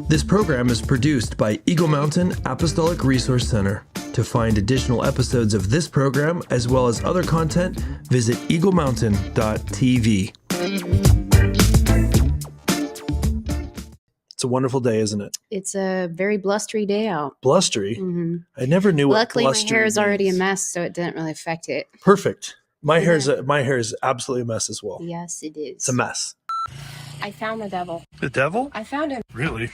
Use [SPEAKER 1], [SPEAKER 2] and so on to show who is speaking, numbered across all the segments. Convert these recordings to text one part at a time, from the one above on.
[SPEAKER 1] This program is produced by Eagle Mountain Apostolic Resource Center. To find additional episodes of this program, as well as other content, visit eaglemountain.tv. It's a wonderful day, isn't it?
[SPEAKER 2] It's a very blustery day out.
[SPEAKER 1] Blustery?
[SPEAKER 2] Mm-hmm.
[SPEAKER 1] I never knew
[SPEAKER 2] Luckily,
[SPEAKER 1] what blustery
[SPEAKER 2] my hair is already a
[SPEAKER 1] means.
[SPEAKER 2] mess, so it didn't really affect it.
[SPEAKER 1] Perfect. My hair is absolutely a mess as well.
[SPEAKER 2] Yes, it is.
[SPEAKER 1] It's a mess.
[SPEAKER 3] I found the devil.
[SPEAKER 1] The devil?
[SPEAKER 3] I found him.
[SPEAKER 1] Really?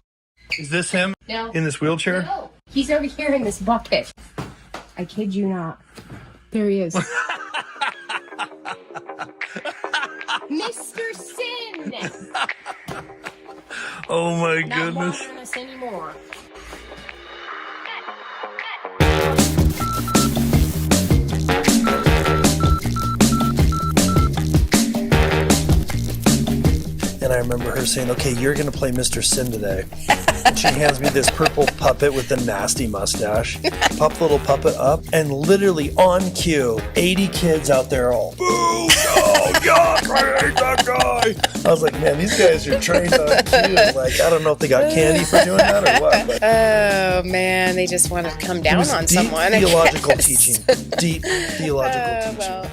[SPEAKER 1] Is this him?
[SPEAKER 3] No.
[SPEAKER 1] In this wheelchair?
[SPEAKER 3] No. He's over here in this bucket. I kid you not. There he is. Mr. Sin!
[SPEAKER 1] Oh my
[SPEAKER 3] Not
[SPEAKER 1] goodness.
[SPEAKER 3] bothering us anymore.
[SPEAKER 1] And I remember her saying, okay, you're going to play Mr. Sin today. And she hands me this purple puppet with the nasty mustache. Pop the little puppet up, and literally on cue, 80 kids out there all, boo, oh, God, I hate that guy. I was like, man, these guys are trained on cue. Like, I don't know if they got candy for doing that or what. But
[SPEAKER 3] Oh, man. They just want to come down on
[SPEAKER 1] deep
[SPEAKER 3] someone.
[SPEAKER 1] theological teaching. Deep theological teaching.
[SPEAKER 3] Well.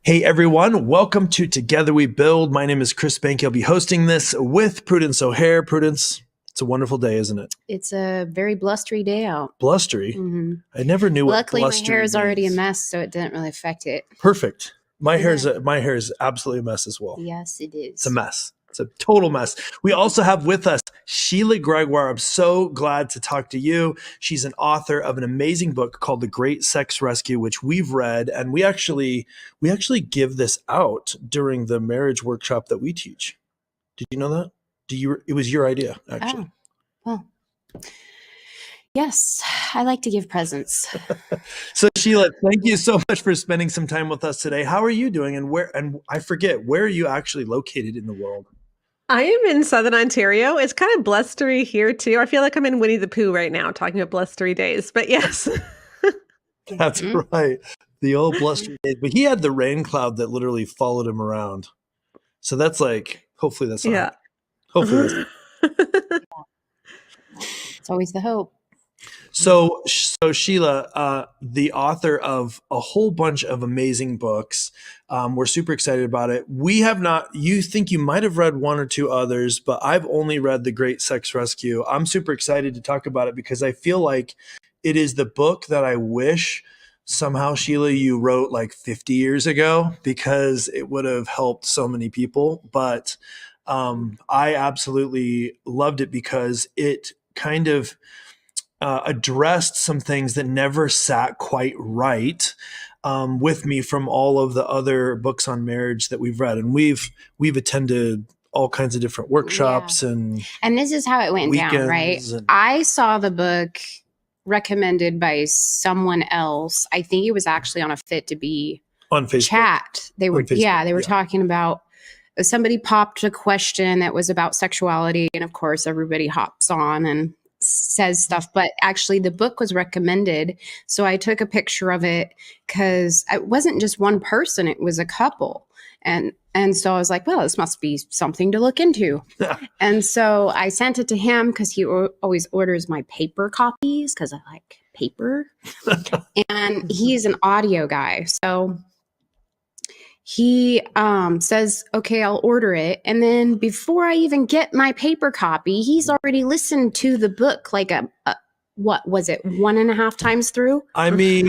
[SPEAKER 1] Hey everyone, welcome to Together We Build. My name is Chris Behnke. I'll be hosting this with Prudence O'Hare. Prudence, it's a wonderful day, isn't it?
[SPEAKER 2] It's a very blustery day out.
[SPEAKER 1] Blustery?
[SPEAKER 2] Mm-hmm.
[SPEAKER 1] I never knew what
[SPEAKER 2] Luckily, my
[SPEAKER 1] blustery
[SPEAKER 2] hair is already a
[SPEAKER 1] means.
[SPEAKER 2] mess, so it didn't really affect it.
[SPEAKER 1] Perfect. My hair is absolutely a mess as well.
[SPEAKER 2] Yes, it is.
[SPEAKER 1] It's a mess. It's a total mess. We also have with us Sheila Gregoire. I'm so glad to talk to you. She's an author of an amazing book called The Great Sex Rescue, which we've read, and we actually give this out during the marriage workshop that we teach. Did you know that? It was your idea, actually.
[SPEAKER 2] Oh, well. Yes, I like to give presents.
[SPEAKER 1] So Sheila, thank you so much for spending some time with us today. How are you doing? And I forget, where are you actually located in the world?
[SPEAKER 4] I am in Southern Ontario. It's kind of blustery here too. I feel like I'm in Winnie the Pooh right now, talking about blustery days. But yes.
[SPEAKER 1] That's right. The old blustery days. But he had the rain cloud that literally followed him around. So that's like, hopefully that's not.
[SPEAKER 4] Yeah.
[SPEAKER 1] Hopefully that's
[SPEAKER 2] It's always the hope.
[SPEAKER 1] So Sheila, the author of a whole bunch of amazing books. We're super excited about it. We have not, you think you might have read one or two others, but I've only read The Great Sex Rescue. I'm super excited to talk about it because I feel like it is the book that I wish somehow, Sheila, you wrote like 50 years ago, because it would have helped so many people. But I absolutely loved it because it kind of addressed some things that never sat quite right with me from all of the other books on marriage that we've read. And we've attended all kinds of different workshops and
[SPEAKER 2] this is how it went down, right? I saw the book recommended by someone else. I think it was actually on a Fit to Be
[SPEAKER 1] on Facebook
[SPEAKER 2] chat. They were talking about, somebody popped a question that was about sexuality, and of course everybody hops on and says stuff, but actually the book was recommended. So I took a picture of it because it wasn't just one person, it was a couple. And so I was like, well, this must be something to look into. And so I sent it to him because he always orders my paper copies because I like paper. And he's an audio guy. So he says, okay, I'll order it. And then before I even get my paper copy, he's already listened to the book like what was it, 1.5 times through?
[SPEAKER 1] I mean,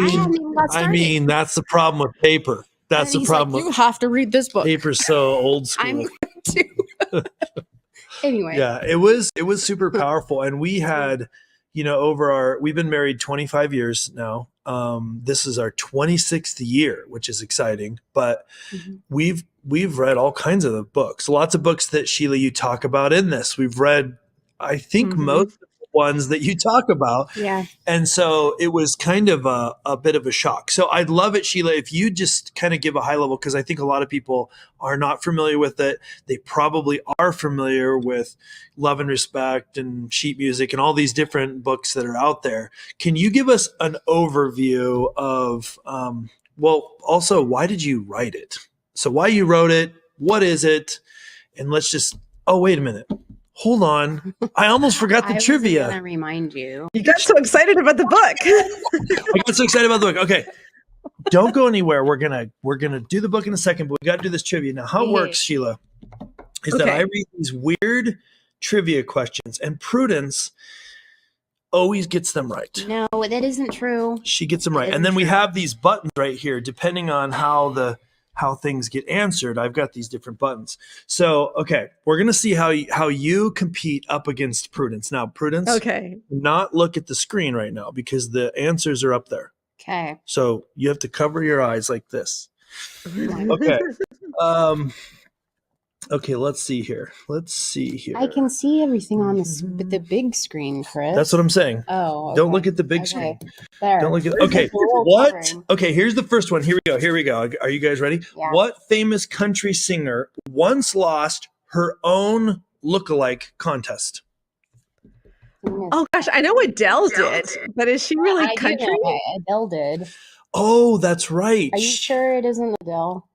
[SPEAKER 1] that's the problem with paper. That's the problem.
[SPEAKER 2] Like, you have to read this book.
[SPEAKER 1] Paper's so old school.
[SPEAKER 2] I'm going to. Anyway.
[SPEAKER 1] Yeah, it was super powerful. And we had, we've been married 25 years now. This is our 26th year, which is exciting, but we've read all kinds of the books, lots of books that Sheila, you talk about in this. We've read, I think most of the ones that you talk about.
[SPEAKER 2] Yeah.
[SPEAKER 1] And so it was kind of a bit of a shock. So I'd love it, Sheila, if you just kind of give a high level, because I think a lot of people are not familiar with it. They probably are familiar with Love and Respect and sheet music and all these different books that are out there. Can you give us an overview of, also, why did you write it? So why you wrote it, what is it? and let's just. Oh, wait a minute. Hold on. I almost forgot the trivia.
[SPEAKER 2] I was going to remind you.
[SPEAKER 4] You got so excited about the book.
[SPEAKER 1] I got so excited about the book. Okay. Don't go anywhere. We're gonna do the book in a second, but we got to do this trivia. Now, how it works, Sheila, is that I read these weird trivia questions, and Prudence always gets them right.
[SPEAKER 2] No, that isn't true.
[SPEAKER 1] She gets them right. And then we have these buttons right here, depending on how things get answered. I've got these different buttons. So, okay, we're going to see how you compete up against Prudence. Now, Prudence, not look at the screen right now because the answers are up there.
[SPEAKER 2] Okay.
[SPEAKER 1] So you have to cover your eyes like this. Okay. Okay, let's see here.
[SPEAKER 2] I can see everything on the big screen, Chris.
[SPEAKER 1] That's what I'm saying.
[SPEAKER 2] Oh, okay.
[SPEAKER 1] Don't look at the big screen.
[SPEAKER 2] There.
[SPEAKER 1] Don't look at. Okay, what? Okay, Here's the first one. Here we go. Are you guys ready?
[SPEAKER 2] Yeah.
[SPEAKER 1] What famous country singer once lost her own lookalike contest?
[SPEAKER 4] Oh gosh, I know Adele did, but is she really country?
[SPEAKER 2] Adele did.
[SPEAKER 1] Oh, that's right.
[SPEAKER 2] Are you sure it isn't Adele?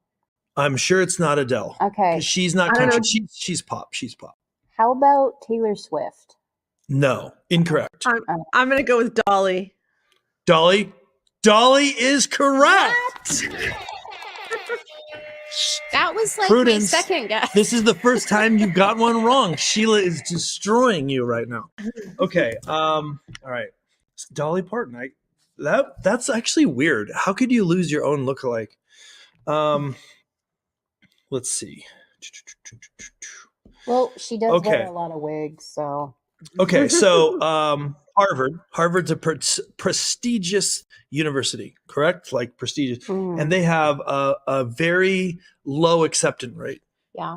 [SPEAKER 1] I'm sure it's not Adele.
[SPEAKER 2] Okay.
[SPEAKER 1] She's not country. She's pop.
[SPEAKER 2] How about Taylor Swift?
[SPEAKER 1] No, incorrect.
[SPEAKER 4] I'm going to go with Dolly.
[SPEAKER 1] Dolly is correct.
[SPEAKER 2] That was like
[SPEAKER 1] Prudence,
[SPEAKER 2] my second guess.
[SPEAKER 1] This is the first time you got one wrong. Sheila is destroying you right now. Okay. All right. Dolly Parton. That's actually weird. How could you lose your own lookalike? Let's see.
[SPEAKER 2] Well, she does wear a lot of wigs, so.
[SPEAKER 1] Okay, so Harvard's a prestigious university, correct? Like prestigious, and they have a very low acceptance rate.
[SPEAKER 2] Yeah.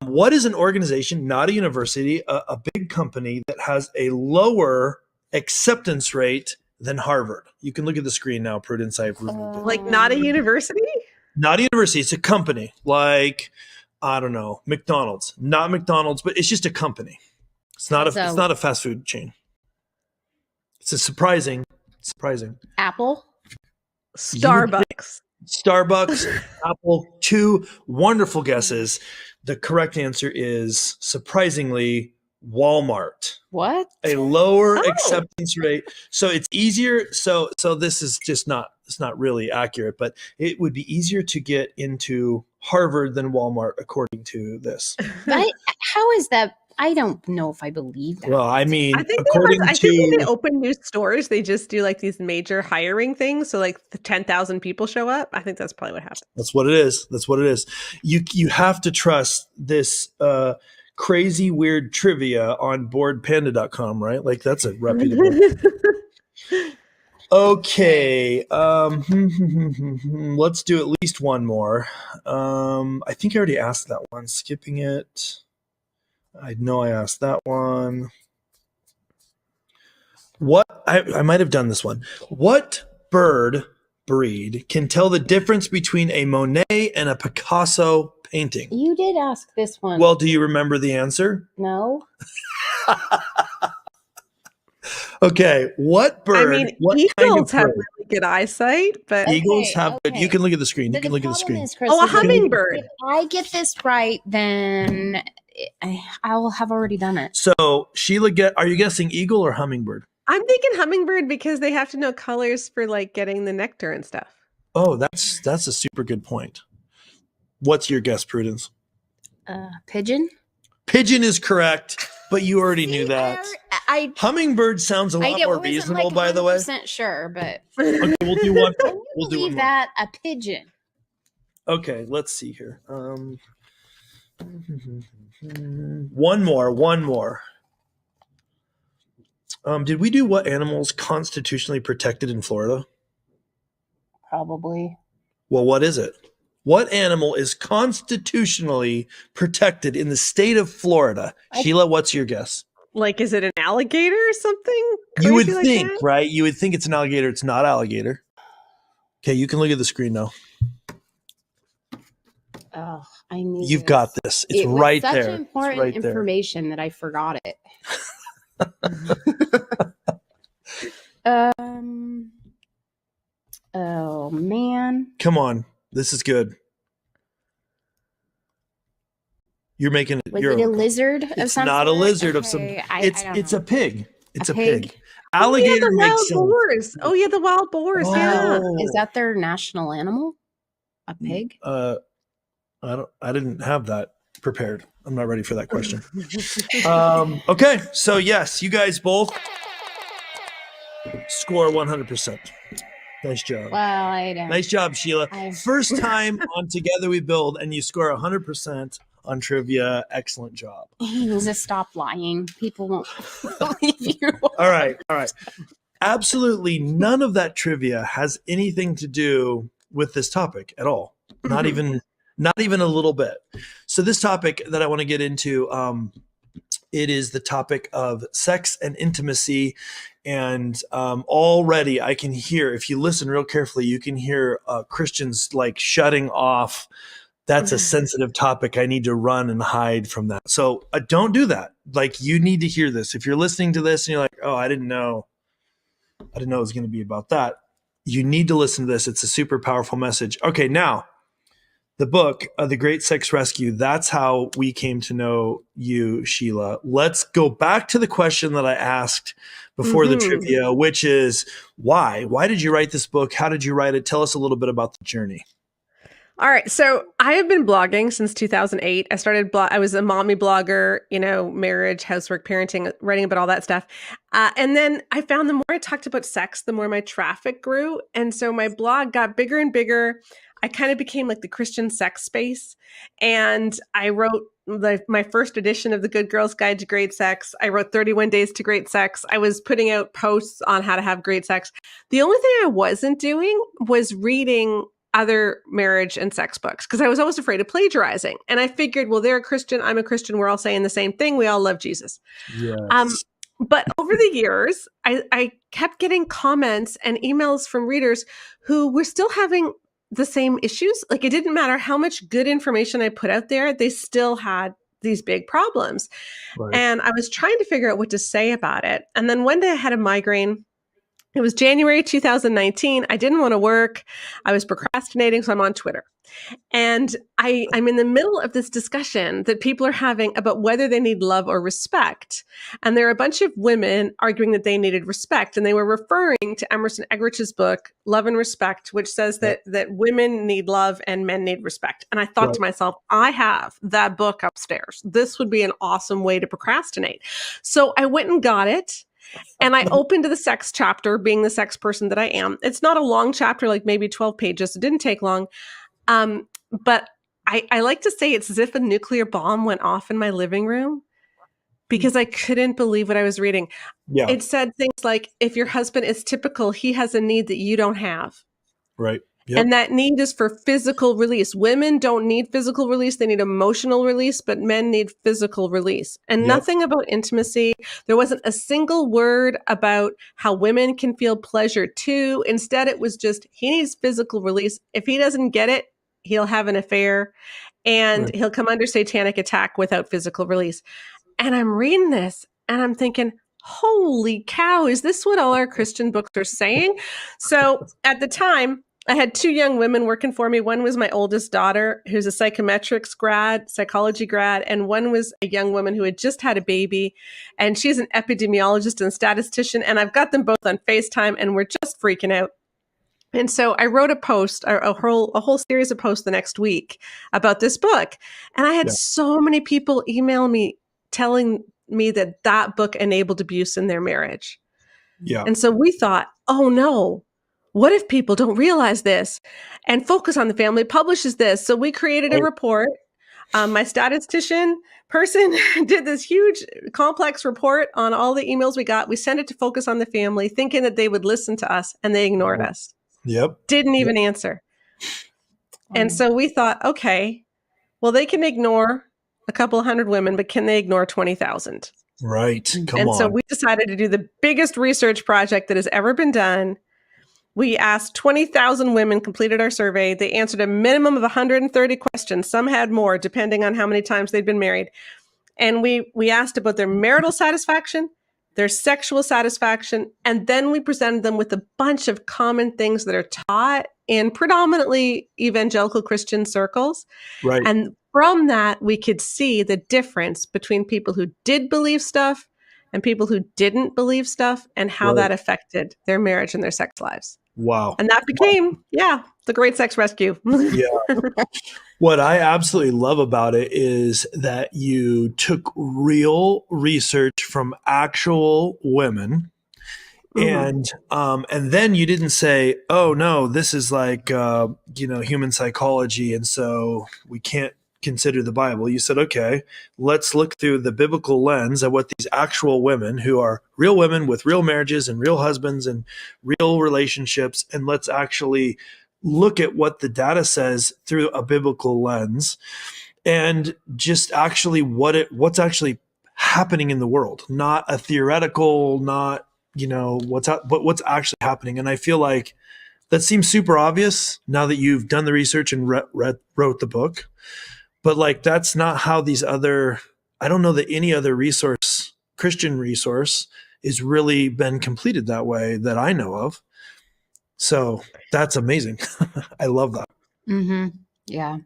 [SPEAKER 1] What is an organization, not a university, a big company that has a lower acceptance rate than Harvard? You can look at the screen now, Prudence. I've removed it.
[SPEAKER 4] Like not a university?
[SPEAKER 1] Not a university. It's a company. Like, I don't know, McDonald's. Not McDonald's, but it's just a company. It's not a fast food chain. It's a surprising.
[SPEAKER 2] Apple?
[SPEAKER 4] Starbucks.
[SPEAKER 1] Apple. Two wonderful guesses. The correct answer is surprisingly Walmart.
[SPEAKER 2] What?
[SPEAKER 1] A lower acceptance rate. So it's easier. So this is just it's not really accurate, but it would be easier to get into Harvard than Walmart, according to this.
[SPEAKER 2] How is that? I don't know if I believe that.
[SPEAKER 1] Well, I mean,
[SPEAKER 4] I think when they open new stores, they just do like these major hiring things. So like the 10,000 people show up. I think that's probably what happens.
[SPEAKER 1] That's what it is. You have to trust this crazy weird trivia on boardpanda.com, right? Like that's a reputable. Okay. Let's do at least one more. I think I already asked that one. Skipping it. I know I asked that one. What I might have done this one. What bird breed can tell the difference between a Monet and a Picasso painting?
[SPEAKER 2] You did ask this one.
[SPEAKER 1] Well, do you remember the answer?
[SPEAKER 2] No.
[SPEAKER 1] Okay, what bird?
[SPEAKER 4] I mean, eagles have really good eyesight, but
[SPEAKER 1] eagles have good. You can look at the screen. You can look at the screen.
[SPEAKER 4] A hummingbird.
[SPEAKER 2] If I get this right, then I will have already done it.
[SPEAKER 1] So, Sheila, are you guessing eagle or hummingbird?
[SPEAKER 4] I'm thinking hummingbird because they have to know colors for like getting the nectar and stuff.
[SPEAKER 1] Oh, that's a super good point. What's your guess, Prudence?
[SPEAKER 2] Pigeon.
[SPEAKER 1] Pigeon is correct, but you already knew that. Hummingbird sounds a lot more reasonable,
[SPEAKER 2] like
[SPEAKER 1] by the way.
[SPEAKER 2] 100% sure, but
[SPEAKER 1] okay, we'll do one. We'll do one more.
[SPEAKER 2] That a pigeon.
[SPEAKER 1] Okay, let's see here. One more. Did we do what animals constitutionally protected in Florida?
[SPEAKER 2] Probably.
[SPEAKER 1] Well, what is it? What animal is constitutionally protected in the state of Florida? Sheila, what's your guess?
[SPEAKER 4] Like, is it an alligator or something?
[SPEAKER 1] You would think, right? You would think it's an alligator. It's not alligator. Okay, you can look at the screen now.
[SPEAKER 2] Oh, I knew
[SPEAKER 1] You've got this. It's right there.
[SPEAKER 2] Such important information that I forgot it. Oh man.
[SPEAKER 1] Come on. This is good. You're making it.
[SPEAKER 2] Was it a lizard of
[SPEAKER 1] It's
[SPEAKER 2] some
[SPEAKER 1] not a
[SPEAKER 2] sort?
[SPEAKER 1] lizard of some.
[SPEAKER 2] Okay, I don't
[SPEAKER 1] It's
[SPEAKER 2] know.
[SPEAKER 1] a pig. It's a
[SPEAKER 2] pig?
[SPEAKER 1] pig. Alligator
[SPEAKER 4] the
[SPEAKER 1] makes
[SPEAKER 4] wild
[SPEAKER 1] sense.
[SPEAKER 4] boars. Oh yeah, the wild boars. Yeah.
[SPEAKER 2] Is that their national animal? A pig?
[SPEAKER 1] I didn't have that prepared. I'm not ready for that question. Okay, so yes, you guys both score 100%. Nice job.
[SPEAKER 2] Well, I don't.
[SPEAKER 1] Nice job, Sheila. First time on Together We Build, and you score 100% on trivia. Excellent job.
[SPEAKER 2] Just stop lying. People won't believe you.
[SPEAKER 1] All right. Absolutely none of that trivia has anything to do with this topic at all. Not even a little bit. So this topic that I want to get into, it is the topic of sex and intimacy. And already I can hear, if you listen real carefully, you can hear Christians like shutting off. That's a sensitive topic. I need to run and hide from that. So don't do that. Like, you need to hear this. If you're listening to this and you're like, oh, I didn't know it was going to be about that. You need to listen to this. It's a super powerful message. Okay, now the book, The Great Sex Rescue, that's how we came to know you, Sheila. Let's go back to the question that I asked before the trivia, which is why? Why did you write this book? How did you write it? Tell us a little bit about the journey.
[SPEAKER 4] All right. So I have been blogging since 2008. I was a mommy blogger, marriage, housework, parenting, writing about all that stuff. And then I found the more I talked about sex, the more my traffic grew. And so my blog got bigger and bigger. I kind of became like the Christian sex space. And I wrote my first edition of the Good Girl's Guide to Great Sex. I wrote 31 Days to Great Sex. I was putting out posts on how to have great sex. The only thing I wasn't doing was reading other marriage and sex books because I was always afraid of plagiarizing. And I figured, well, they're a Christian, I'm a Christian, we're all saying the same thing. We all love Jesus.
[SPEAKER 1] Yes.
[SPEAKER 4] But over the years, I kept getting comments and emails from readers who were still having the same issues. Like, it didn't matter how much good information I put out there, they still had these big problems.
[SPEAKER 1] Right.
[SPEAKER 4] And I was trying to figure out what to say about it. And then one day I had a migraine. It was January 2019. I didn't want to work. I was procrastinating, so I'm on Twitter. And I'm in the middle of this discussion that people are having about whether they need love or respect. And there are a bunch of women arguing that they needed respect. And they were referring to Emerson Eggerich's book, Love and Respect, which says that women need love and men need respect. And I thought to myself, I have that book upstairs. This would be an awesome way to procrastinate. So I went and got it. And I opened the sex chapter, being the sex person that I am. It's not a long chapter, like maybe 12 pages. It didn't take long. But I like to say it's as if a nuclear bomb went off in my living room because I couldn't believe what I was reading.
[SPEAKER 1] Yeah.
[SPEAKER 4] It said things like, if your husband is typical, he has a need that you don't have.
[SPEAKER 1] Right. Yep.
[SPEAKER 4] And that need is for physical release. Women don't need physical release. They need emotional release, but men need physical release. And nothing about intimacy. There wasn't a single word about how women can feel pleasure too. Instead, it was just, he needs physical release. If he doesn't get it, he'll have an affair and he'll come under satanic attack without physical release. And I'm reading this and I'm thinking, holy cow, is this what all our Christian books are saying? So at the time, I had two young women working for me. One was my oldest daughter, who's a psychology grad, and one was a young woman who had just had a baby, and she's an epidemiologist and statistician, and I've got them both on FaceTime, and we're just freaking out. And so I wrote a post, a whole series of posts the next week about this book, and I had so many people email me telling me that book enabled abuse in their marriage. Yeah. And so we thought, oh no, what if people don't realize this? And Focus on the Family publishes this. So we created a report. My statistician person did this huge complex report on all the emails we got. We sent it to Focus on the Family thinking that they would listen to us, and they ignored us. Yep. Didn't even answer. And so we thought, okay, well, they can ignore a couple of hundred women, but can they ignore 20,000? Right. Come on. And so we decided to do the biggest research project that has ever been done. We asked 20,000 women, completed our survey. They answered a minimum of 130 questions. Some had more, depending on how many times they'd been married. And we asked about their marital satisfaction, their sexual satisfaction, and then we presented them with a bunch of common things that are taught in predominantly evangelical Christian circles. Right. And from that, we could see the difference between people who did believe stuff and people who didn't believe stuff, and how that affected their marriage and their sex lives.
[SPEAKER 1] Wow.
[SPEAKER 4] And that became, the Great Sex Rescue.
[SPEAKER 1] Yeah. What I absolutely love about it is that you took real research from actual women. And then you didn't say, oh no, this is like, human psychology, and so we can't consider the Bible. You said, okay, let's look through the biblical lens at what these actual women, who are real women with real marriages and real husbands and real relationships, and let's actually look at what the data says through a biblical lens, and just actually what's actually happening in the world, not a theoretical, not but what's actually happening. And I feel like that seems super obvious now that you've done the research and wrote the book. But like, that's not how I don't know that any other Christian resource is really been completed that way that I know of. So that's amazing. I love that.
[SPEAKER 2] Mm-hmm. Yeah.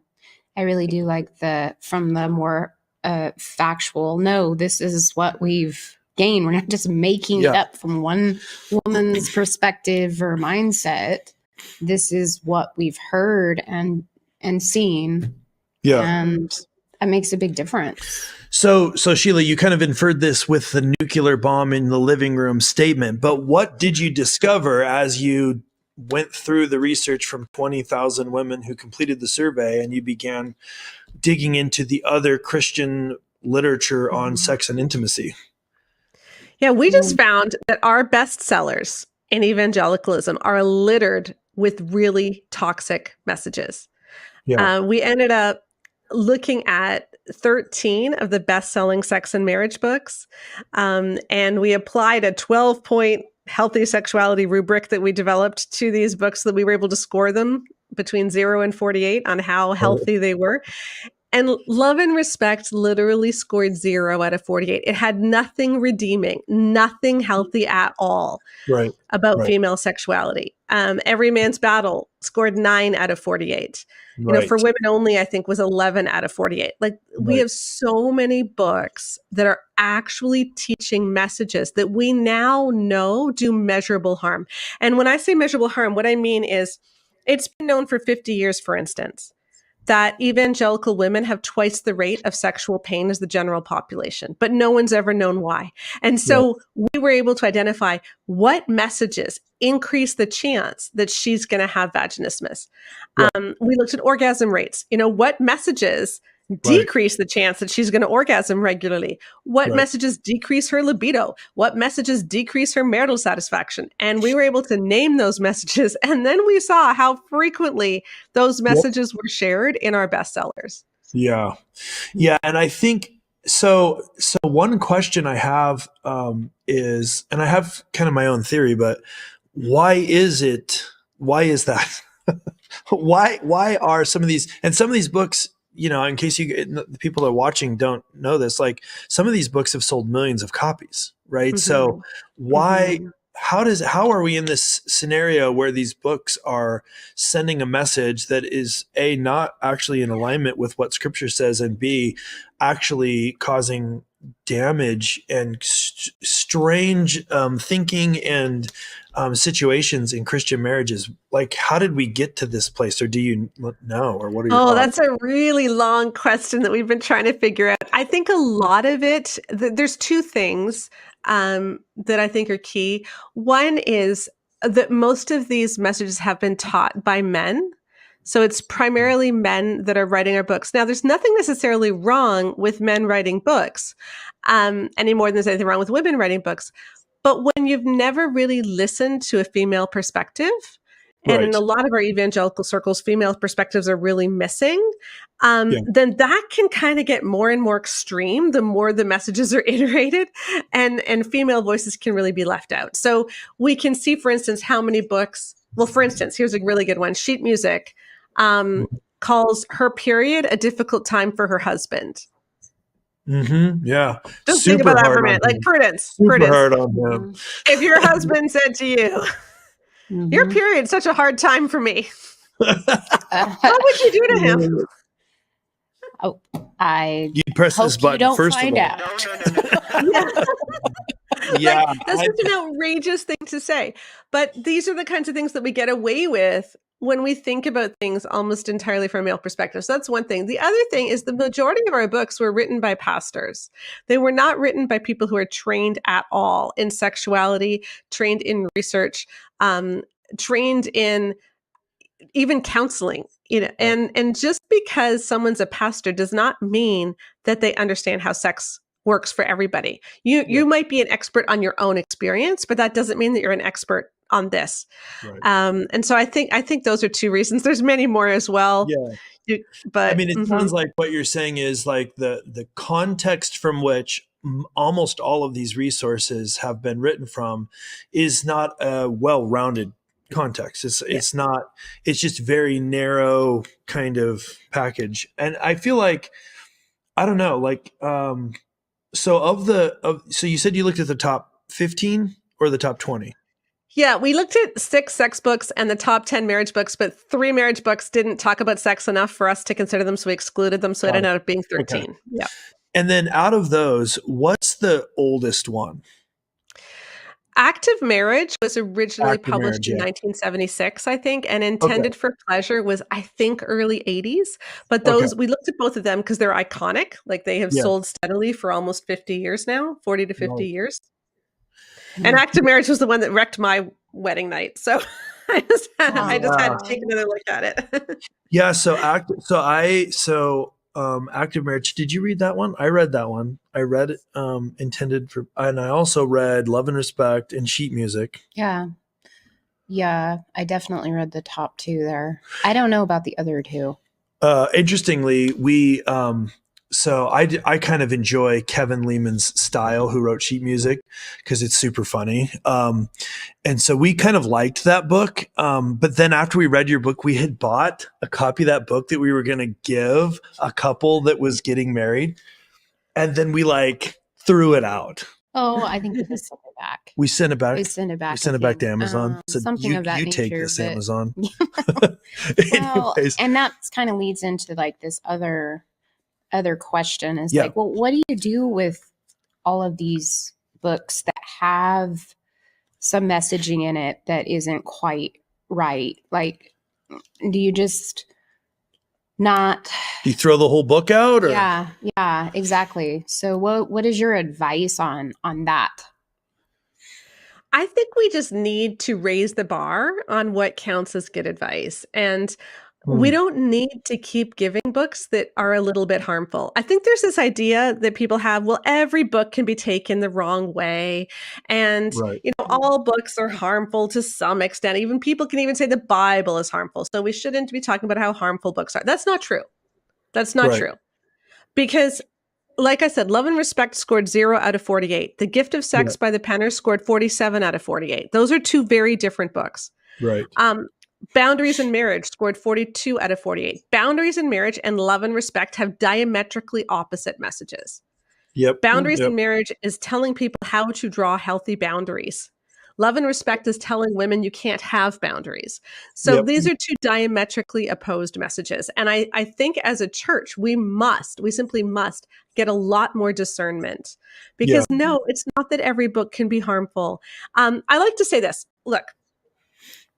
[SPEAKER 2] I really do like from the more factual, no, this is what we've gained. We're not just making it up from one woman's perspective or mindset. This is what we've heard and seen. Yeah. And that makes a big difference.
[SPEAKER 1] So Sheila, you kind of inferred this with the nuclear bomb in the living room statement, but what did you discover as you went through the research from 20,000 women who completed the survey, and you began digging into the other Christian literature on sex and intimacy?
[SPEAKER 4] Yeah, we just found that our bestsellers in evangelicalism are littered with really toxic messages. Yeah. We ended up looking at 13 of the best-selling sex and marriage books, and we applied a 12-point healthy sexuality rubric that we developed to these books, so that we were able to score them between 0 and 48 on how healthy they were. And Love and Respect literally scored 0 out of 48. It had nothing redeeming, nothing healthy at all about female sexuality. Every Man's Battle scored 9 out of 48. For women only, I think was 11 out of 48. Like, we have so many books that are actually teaching messages that we now know do measurable harm. And when I say measurable harm, what I mean is, it's been known for 50 years, for instance, that evangelical women have twice the rate of sexual pain as the general population, but no one's ever known why. And so we were able to identify what messages increase the chance that she's going to have vaginismus. We looked at orgasm rates. What messages decrease the chance that she's going to orgasm regularly? What messages decrease her libido? What messages decrease her marital satisfaction? And we were able to name those messages. And then we saw how frequently those messages were shared in our bestsellers.
[SPEAKER 1] Yeah. Yeah. And I think, so one question I have is, and I have kind of my own theory, but why is that? why are some of these books, in case the people that are watching don't know this, like, some of these books have sold millions of copies, right? Mm-hmm. So why, how are we in this scenario where these books are sending a message that is A, not actually in alignment with what Scripture says, and B, actually causing damage and strange thinking and situations in Christian marriages? Like, how did we get to this place, or do you know, or what are your thoughts?
[SPEAKER 4] That's a really long question that we've been trying to figure out. I think a lot of it, there's two things that I think are key. One is that most of these messages have been taught by men. So it's primarily men that are writing our books. Now, there's nothing necessarily wrong with men writing books, any more than there's anything wrong with women writing books. But when you've never really listened to a female perspective, and in a lot of our evangelical circles, female perspectives are really missing, then that can kind of get more and more extreme the more the messages are iterated, and female voices can really be left out. So we can see, for instance, how many books, well, for instance, here's a really good one. Sheet Music calls her period a difficult time for her husband.
[SPEAKER 1] Mm-hmm. Yeah.
[SPEAKER 4] Just think about that for a minute. Like, Prudence.
[SPEAKER 1] Hard on him.
[SPEAKER 4] If your husband said to you, your period's such a hard time for me, what would you do to him?
[SPEAKER 2] Oh, I
[SPEAKER 1] You'd press
[SPEAKER 2] hope
[SPEAKER 1] this button
[SPEAKER 2] you don't
[SPEAKER 1] first
[SPEAKER 2] find
[SPEAKER 1] of all.
[SPEAKER 2] out.
[SPEAKER 1] Yeah,
[SPEAKER 4] Like, that's such an outrageous thing to say. But these are the kinds of things that we get away with when we think about things almost entirely from a male perspective. So that's one thing. The other thing is the majority of our books were written by pastors. They were not written by people who are trained at all in sexuality, trained in research, trained in even counseling, and just because someone's a pastor does not mean that they understand how sex works for everybody. You might be an expert on your own experience, but that doesn't mean that you're an expert on this.
[SPEAKER 1] Right.
[SPEAKER 4] And so I think those are two reasons. There's many more as well.
[SPEAKER 1] Yeah.
[SPEAKER 4] But
[SPEAKER 1] I mean, it sounds like what you're saying is like the context from which almost all of these resources have been written from is not a well-rounded context. It's not, it's just very narrow kind of package. And I feel like, I don't know, like, so you said you looked at the top 15 or the top 20?
[SPEAKER 4] Yeah, we looked at 6 sex books and the top 10 marriage books, but 3 marriage books didn't talk about sex enough for us to consider them, so we excluded them. So it ended up being 13.
[SPEAKER 1] Okay.
[SPEAKER 4] Yeah.
[SPEAKER 1] And then out of those, what's the oldest one?
[SPEAKER 4] Active Marriage was originally
[SPEAKER 1] Active
[SPEAKER 4] published
[SPEAKER 1] Marriage,
[SPEAKER 4] in
[SPEAKER 1] yeah.
[SPEAKER 4] 1976, I think, and Intended for Pleasure was, I think, early 80s. But those, we looked at both of them because they're iconic. Like, they have sold steadily for almost 50 years now, 40 to 50 years. And Active Marriage was the one that wrecked my wedding night. So I just had to take another look at it.
[SPEAKER 1] Yeah. Active Marriage. Did you read that one? I read that one. I read Intended for, and I also read Love and Respect and Sheet Music.
[SPEAKER 2] Yeah. Yeah. I definitely read the top 2 there. I don't know about the other 2.
[SPEAKER 1] Interestingly, we, so I kind of enjoy Kevin Lehman's style, who wrote Sheet Music, because it's super funny. And so we kind of liked that book. But then after we read your book, we had bought a copy of that book that we were going to give a couple that was getting married. And then we threw it out.
[SPEAKER 2] Oh, I think we just sent it back.
[SPEAKER 1] We sent it back.
[SPEAKER 2] We sent it back.
[SPEAKER 1] We sent it back to Amazon. Said,
[SPEAKER 2] something of that
[SPEAKER 1] you
[SPEAKER 2] nature.
[SPEAKER 1] take this, Amazon.
[SPEAKER 2] Well, and that kind of leads into this other question is well, what do you do with all of these books that have some messaging in it that isn't quite right? Like, do you just not?
[SPEAKER 1] Do you throw the whole book out? Or?
[SPEAKER 2] Yeah, exactly. So what is your advice on that?
[SPEAKER 4] I think we just need to raise the bar on what counts as good advice. And we don't need to keep giving books that are a little bit harmful. I think there's this idea that people have, well, every book can be taken the wrong way. And, all books are harmful to some extent. Even people can even say the Bible is harmful. So we shouldn't be talking about how harmful books are. That's not true. That's not true. Because, like I said, Love and Respect scored 0 out of 48. The Gift of Sex by the Penner scored 47 out of 48. Those are 2 very different books.
[SPEAKER 1] Right.
[SPEAKER 4] Boundaries in Marriage scored 42 out of 48. Boundaries in Marriage and Love and Respect have diametrically opposite messages. Boundaries in Marriage is telling people how to draw healthy boundaries. Love and Respect is telling women you can't have boundaries. So these are 2 diametrically opposed messages. And I think as a church, we simply must get a lot more discernment. Because no, it's not that every book can be harmful. I like to say this. Look,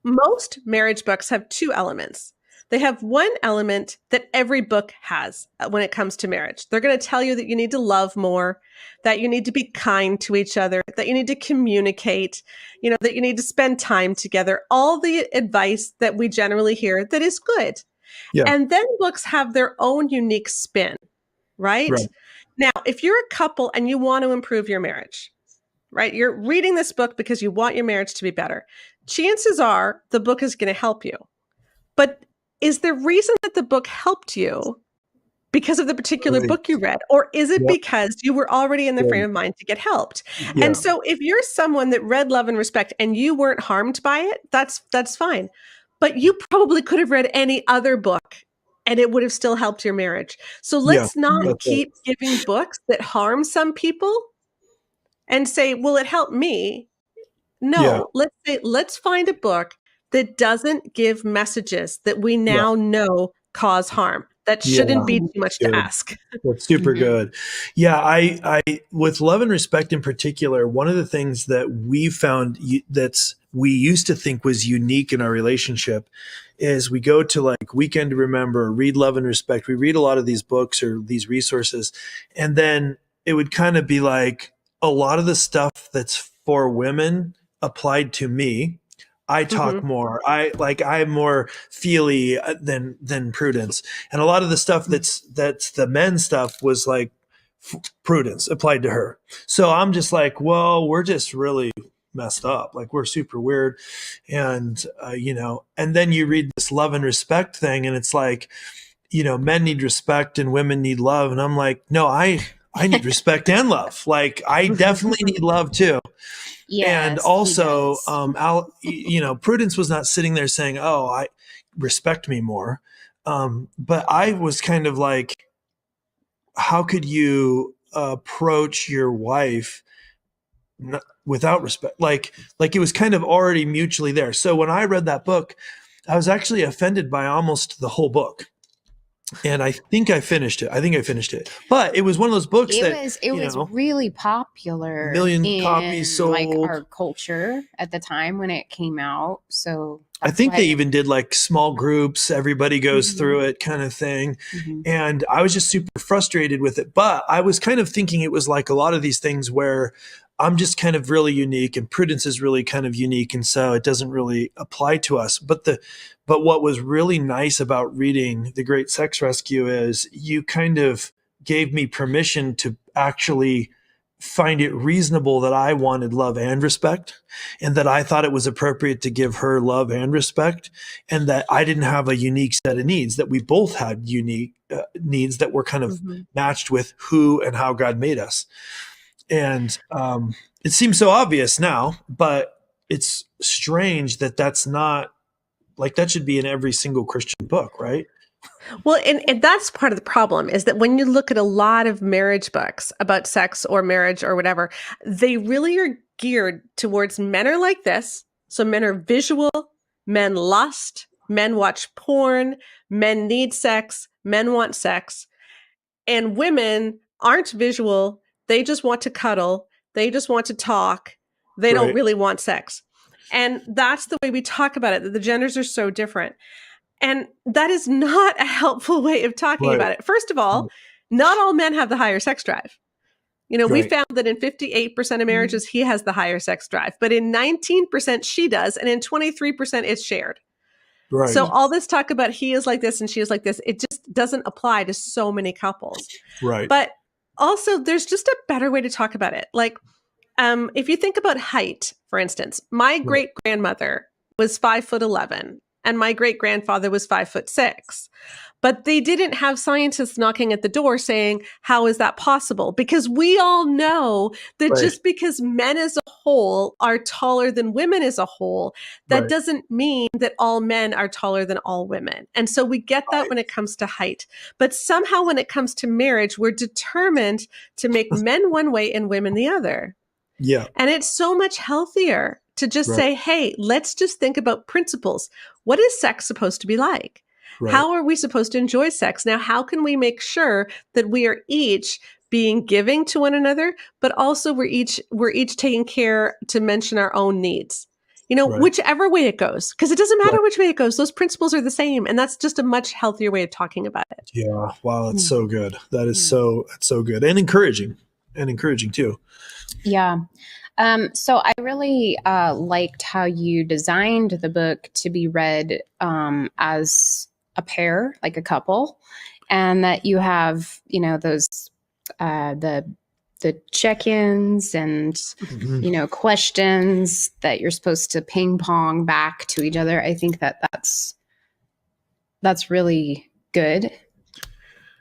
[SPEAKER 4] most marriage books have 2 elements. They have one element that every book has when it comes to marriage. They're going to tell you that you need to love more, that you need to be kind to each other, that you need to communicate, that you need to spend time together. All the advice that we generally hear that is good. And then books have their own unique spin, right? Now, if you're a couple and you want to improve your marriage, right? You're reading this book because you want your marriage to be better. Chances are the book is going to help you. But is the reason that the book helped you because of the particular book you read? Or is it because you were already in the frame of mind to get helped? And so if you're someone that read Love and Respect and you weren't harmed by it, that's fine. But you probably could have read any other book and it would have still helped your marriage. So let's not keep giving books that harm some people and say, well, it helped me. No, let's find a book that doesn't give messages that we now know cause harm. that shouldn't be too much to ask.
[SPEAKER 1] That's super good. Yeah, I with love and respect in particular, one of the things that we found we used to think was unique in our relationship is we go to like Weekend to Remember, read Love and Respect. We read a lot of these books or these resources, and then it would kind of be like a lot of the stuff that's for women applied to me. I talk more. I'm more feely than Prudence, and a lot of the stuff that's the men's stuff was like Prudence applied to her. So I'm just like, well, we're just really messed up. Like we're super weird, and and then you read this love and respect thing, and it's like, men need respect and women need love, and I'm like, no, I need respect and love. Like I definitely need love too. Yes, and also, Prudence was not sitting there saying, "Oh, I respect me more," but I was kind of like, "How could you approach your wife without respect?" Like it was kind of already mutually there. So when I read that book, I was actually offended by almost the whole book. And I think I finished it. But it was one of those books
[SPEAKER 2] it was really popular.
[SPEAKER 1] Million copies sold.
[SPEAKER 2] Like our culture at the time when it came out. So
[SPEAKER 1] I think they even did like small groups, everybody goes through it kind of thing. And I was just super frustrated with it. But I was kind of thinking it was like a lot of these things where I'm just kind of really unique and Prudence is really kind of unique. And so it doesn't really apply to us. But what was really nice about reading The Great Sex Rescue is you kind of gave me permission to actually find it reasonable that I wanted love and respect, and that I thought it was appropriate to give her love and respect, and that I didn't have a unique set of needs, that we both had unique needs that were kind of matched with who and how God made us. And it seems so obvious now, but it's strange that that's not, like that should be in every single Christian book, right?
[SPEAKER 4] Well, and that's part of the problem is that when you look at a lot of marriage books about sex or marriage or whatever, they really are geared towards men are like this. So men are visual, men lust, men watch porn, men need sex, men want sex. And women aren't visual. They just want to cuddle. They just want to talk. They don't really want sex. And that's the way we talk about it, that the genders are so different. And that is not a helpful way of talking about it. First of all, not all men have the higher sex drive. We found that in 58% of marriages, he has the higher sex drive. But in 19%, she does. And in 23%, it's shared. Right. So all this talk about he is like this and she is like this, it just doesn't apply to so many couples. Right. But also, there's just a better way to talk about it. Like, if you think about height, for instance, my great-grandmother was 5'11", and my great-grandfather was 5'6". But they didn't have scientists knocking at the door saying, how is that possible? Because we all know that just because men as a whole are taller than women as a whole, that doesn't mean that all men are taller than all women. And so we get that when it comes to height. But somehow when it comes to marriage, we're determined to make men one way and women the other. Yeah. And it's so much healthier to just say, hey, let's just think about principles. What is sex supposed to be like? How are we supposed to enjoy sex? Now, how can we make sure that we are each being giving to one another, but also we're each taking care to mention our own needs? Whichever way it goes, because it doesn't matter which way it goes. Those principles are the same. And that's just a much healthier way of talking about it.
[SPEAKER 1] Yeah. Wow. That's so good. That is so good and encouraging too.
[SPEAKER 2] Yeah. So I really liked how you designed the book to be read as a pair, like a couple, and that you have, those the check-ins and questions that you're supposed to ping pong back to each other. I think that's really good,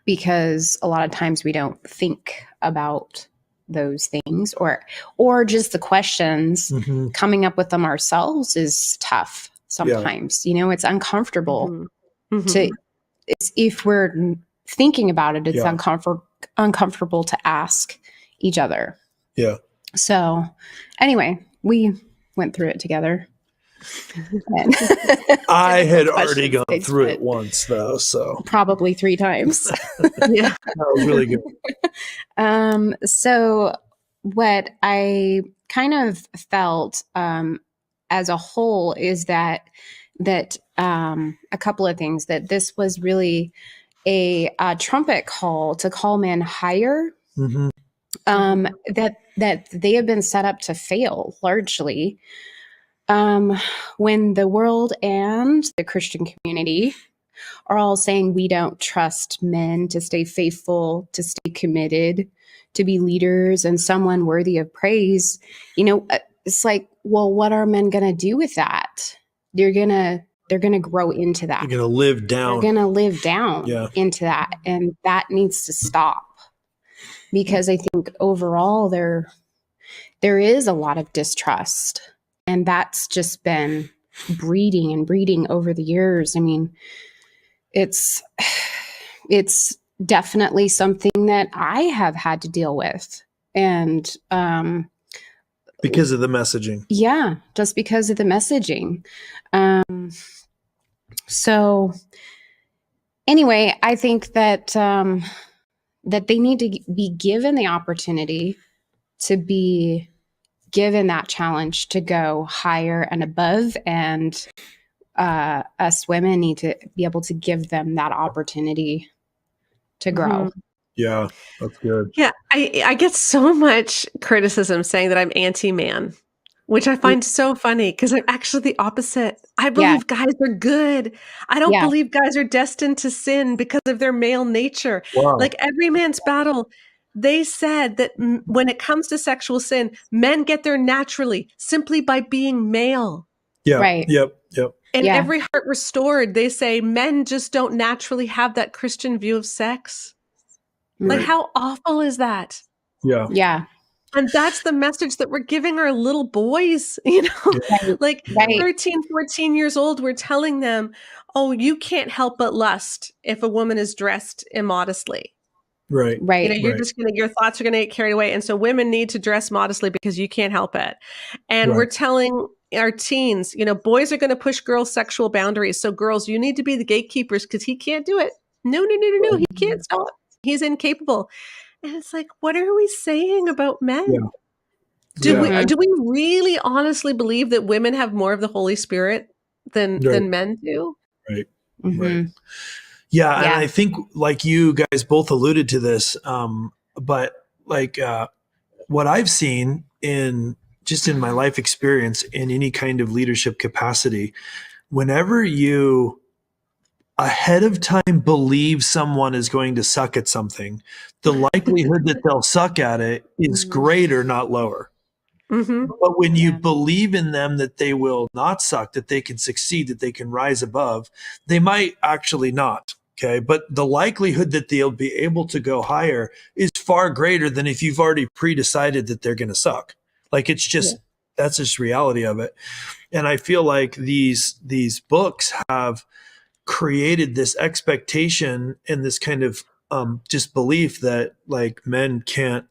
[SPEAKER 2] because a lot of times we don't think about those things, or just the questions, coming up with them ourselves is tough sometimes. It's uncomfortable if we're thinking about it, it's uncomfortable to ask each other. Yeah. So anyway, we went through it together. And
[SPEAKER 1] I had already
[SPEAKER 2] questions
[SPEAKER 1] gone
[SPEAKER 2] they
[SPEAKER 1] through it
[SPEAKER 2] spent
[SPEAKER 1] once, though, so
[SPEAKER 2] probably 3 times.
[SPEAKER 4] Yeah.
[SPEAKER 1] that was really good.
[SPEAKER 2] So what I kind of felt as a whole is that a couple of things, that this was really a trumpet call to call men higher.
[SPEAKER 1] Mm-hmm.
[SPEAKER 2] That they have been set up to fail largely. When the world and the Christian community are all saying we don't trust men to stay faithful, to stay committed, to be leaders and someone worthy of praise, it's like, well, what are men going to do with that? They're going to grow into that.
[SPEAKER 1] You're going to live down.
[SPEAKER 2] They're going to live down into that. And that needs to stop, because I think overall there is a lot of distrust, and that's just been breeding and breeding over the years. I mean, it's definitely something that I have had to deal with. And
[SPEAKER 1] because of the messaging.
[SPEAKER 2] Yeah, just because of the messaging. So anyway, I think that that they need to be given the opportunity to be given that challenge to go higher and above, and us women need to be able to give them that opportunity to grow.
[SPEAKER 4] Mm-hmm.
[SPEAKER 1] Yeah, that's good.
[SPEAKER 4] Yeah, I get so much criticism saying that I'm anti-man, which I find so funny, because I'm actually the opposite. I believe guys are good. I don't believe guys are destined to sin because of their male nature.
[SPEAKER 1] Wow.
[SPEAKER 4] Like Every Man's Battle, they said that when it comes to sexual sin, men get there naturally simply by being male.
[SPEAKER 1] Yeah.
[SPEAKER 2] Right.
[SPEAKER 1] Yep.
[SPEAKER 4] In Every Heart Restored, they say men just don't naturally have that Christian view of sex. Like, how awful is that?
[SPEAKER 1] Yeah.
[SPEAKER 2] Yeah.
[SPEAKER 4] And that's the message that we're giving our little boys, like 13, 14 years old, we're telling them, oh, you can't help but lust if a woman is dressed immodestly.
[SPEAKER 1] Right.
[SPEAKER 4] You're just your thoughts are going to get carried away. And so women need to dress modestly because you can't help it. And we're telling our teens, boys are going to push girls' sexual boundaries. So girls, you need to be the gatekeepers because he can't do it. No. He can't stop. He's incapable. And it's like, what are we saying about men?
[SPEAKER 1] Yeah.
[SPEAKER 4] Do we really honestly believe that women have more of the Holy Spirit than men do?
[SPEAKER 1] Right.
[SPEAKER 2] Mm-hmm.
[SPEAKER 1] Right. Yeah. And I think, like, you guys both alluded to this, but like what I've seen in my life experience in any kind of leadership capacity, whenever you ahead of time believe someone is going to suck at something, the likelihood that they'll suck at it is greater, not lower.
[SPEAKER 4] Mm-hmm.
[SPEAKER 1] But when you believe in them that they will not suck, that they can succeed, that they can rise above, they might actually not. Okay. But the likelihood that they'll be able to go higher is far greater than if you've already pre-decided that they're going to suck. Like, it's just, that's just reality of it. And I feel like these books have created this expectation and this kind of just belief that, like, men can't,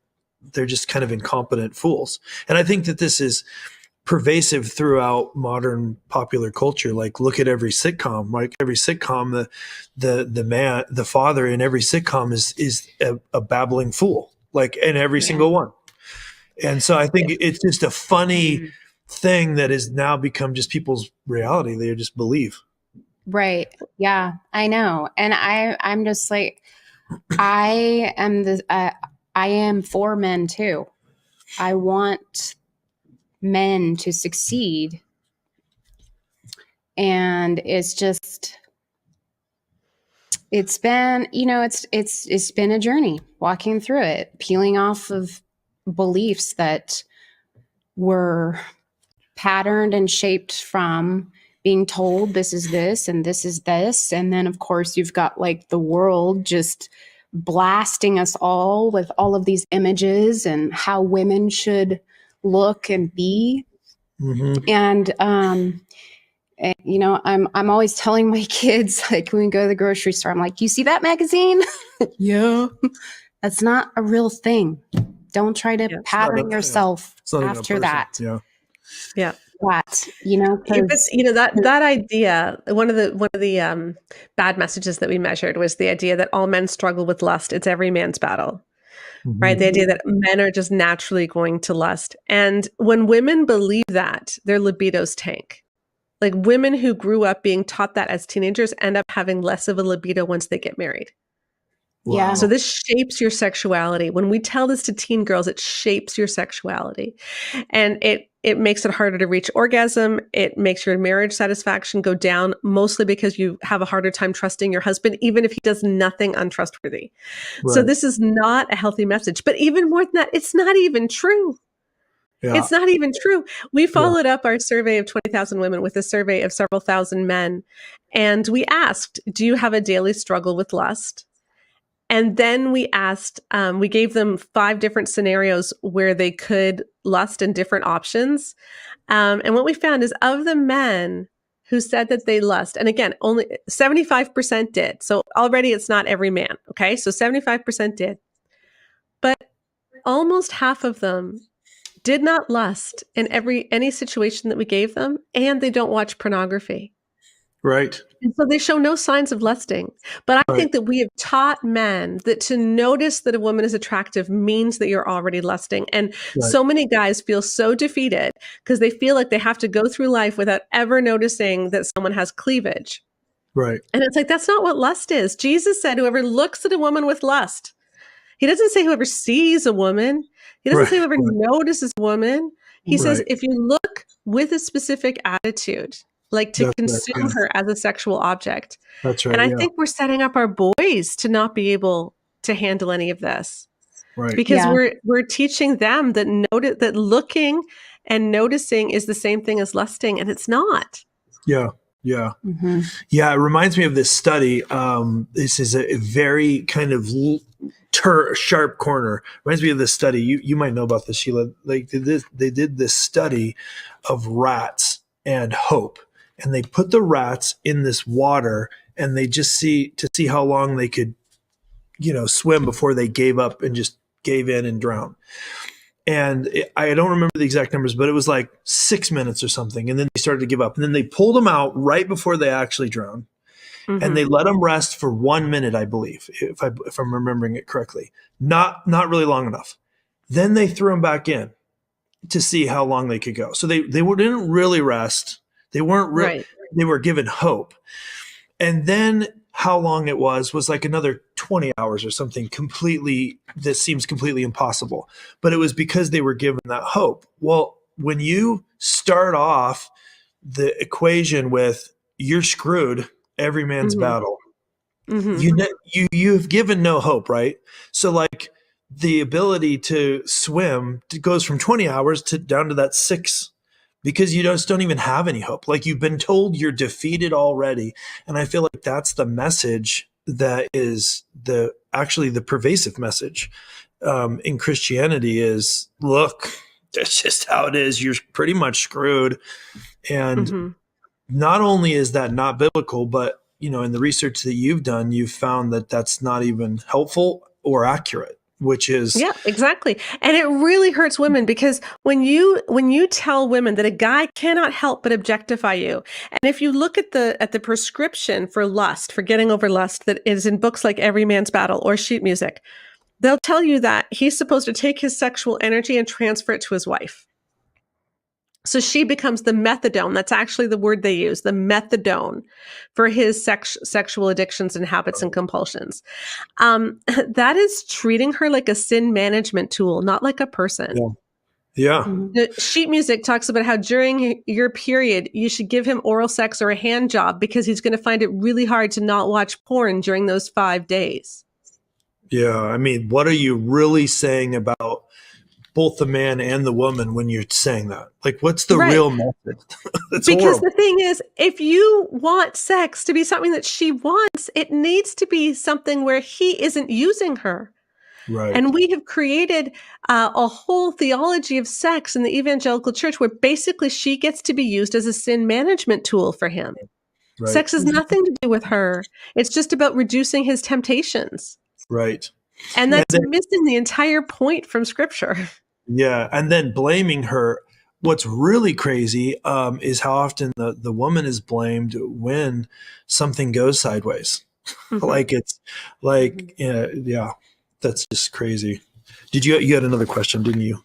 [SPEAKER 1] they're just kind of incompetent fools. And I think that this is pervasive throughout modern popular culture. Like, look at every sitcom. Like, every sitcom, the father in every sitcom is a babbling fool, like, in every single one. And so I think it's just a funny thing that has now become just people's reality. They just believe.
[SPEAKER 2] Right. Yeah, I know. And I'm just like, I am for men too. I want men to succeed. And it's just, it's been, it's been a journey walking through it, peeling off of beliefs that were patterned and shaped from being told this is this and this is this. And then, of course, you've got, like, the world just blasting us all with all of these images and how women should look and be.
[SPEAKER 1] Mm-hmm.
[SPEAKER 2] And, I'm always telling my kids, like, when we go to the grocery store, I'm like, you see that magazine? Yeah. That's not a real thing. Don't try to pattern yourself after that.
[SPEAKER 1] Yeah.
[SPEAKER 4] Yeah.
[SPEAKER 2] that, you know,
[SPEAKER 4] But that idea, one of the bad messages that we measured was the idea that all men struggle with lust. It's every man's battle, right? The idea that men are just naturally going to lust. And when women believe that, their libidos tank. Like women who grew up being taught that as teenagers end up having less of a libido once they get married.
[SPEAKER 2] Yeah.
[SPEAKER 4] So this shapes your sexuality. When we tell this to teen girls, it shapes your sexuality. And it makes it harder to reach orgasm. It makes your marriage satisfaction go down, mostly because you have a harder time trusting your husband, even if he does nothing untrustworthy. Right. So this is not a healthy message. But even more than that, it's not even true. Yeah. It's not even true. We followed up our survey of 20,000 women with a survey of several thousand men. And we asked, do you have a daily struggle with lust? And then we asked, we gave them 5 different scenarios where they could lust and different options. And what we found is of the men who said that they lust, and again, only 75% did. So already it's not every man. Okay. So 75% did. But almost half of them did not lust in any situation that we gave them, and they don't watch pornography.
[SPEAKER 1] Right.
[SPEAKER 4] And so they show no signs of lusting. But I think that we have taught men that to notice that a woman is attractive means that you're already lusting. And so many guys feel so defeated because they feel like they have to go through life without ever noticing that someone has cleavage. Right. And it's like, that's not what lust is. Jesus said, whoever looks at a woman with lust. He doesn't say whoever sees a woman. He doesn't say whoever notices a woman. He says, if you look with a specific attitude, like to consume her as a sexual object. That's right. And I think we're setting up our boys to not be able to handle any of this. Right. Because we're teaching them that that looking and noticing is the same thing as lusting, and it's not. Yeah. Yeah. Mm-hmm. Yeah. It reminds me of this study. This is a very kind of sharp corner. Reminds me of this study. You might know about this, Sheila. They did this study of rats and hope. And they put the rats in this water, and they just see how long they could, swim before they gave up and just gave in and drowned. And I don't remember the exact numbers, but it was like 6 minutes or something. And then they started to give up. And then they pulled them out right before they actually drowned. Mm-hmm. And they let them rest for 1 minute, I believe, if I'm remembering it correctly. Not really long enough. Then they threw them back in to see how long they could go. So they didn't really rest. They weren't They were given hope. And then how long it was like another 20 hours or something that seems completely impossible. But it was because they were given that hope. Well, when you start off the equation with you're screwed, every man's battle, you've given no hope, right? So like the ability to swim goes from 20 hours down to that 6, because you just don't even have any hope. Like you've been told you're defeated already. And I feel like that's the message that is actually the pervasive message in Christianity is, look, that's just how it is. You're pretty much screwed. And not only is that not biblical, but in the research that you've done, you've found that that's not even helpful or accurate. Which is exactly. And it really hurts women, because when you tell women that a guy cannot help but objectify you, and if you look at the prescription for lust, for getting over lust, that is in books like Every Man's Battle or Sheet Music, they'll tell you that he's supposed to take his sexual energy and transfer it to his wife. So she becomes the methadone. That's actually the word they use, the methadone, for his sexual addictions and habits and compulsions. That is treating her like a sin management tool, not like a person. Yeah. The sheet music talks about how during your period, you should give him oral sex or a hand job, because he's going to find it really hard to not watch porn during those 5 days. Yeah. I mean, what are you really saying about both the man and the woman when you're saying that? Like, what's the real message? Because horrible. The thing is, if you want sex to be something that she wants, it needs to be something where he isn't using her. Right. And we have created a whole theology of sex in the evangelical church where basically she gets to be used as a sin management tool for him. Right. Sex has nothing to do with her. It's just about reducing his temptations. Right. And that's missing the entire point from Scripture. Yeah. And then blaming her
[SPEAKER 1] what's really crazy is how often the woman is blamed when something goes sideways. Like it's like, yeah, that's just crazy. You had another question, didn't you?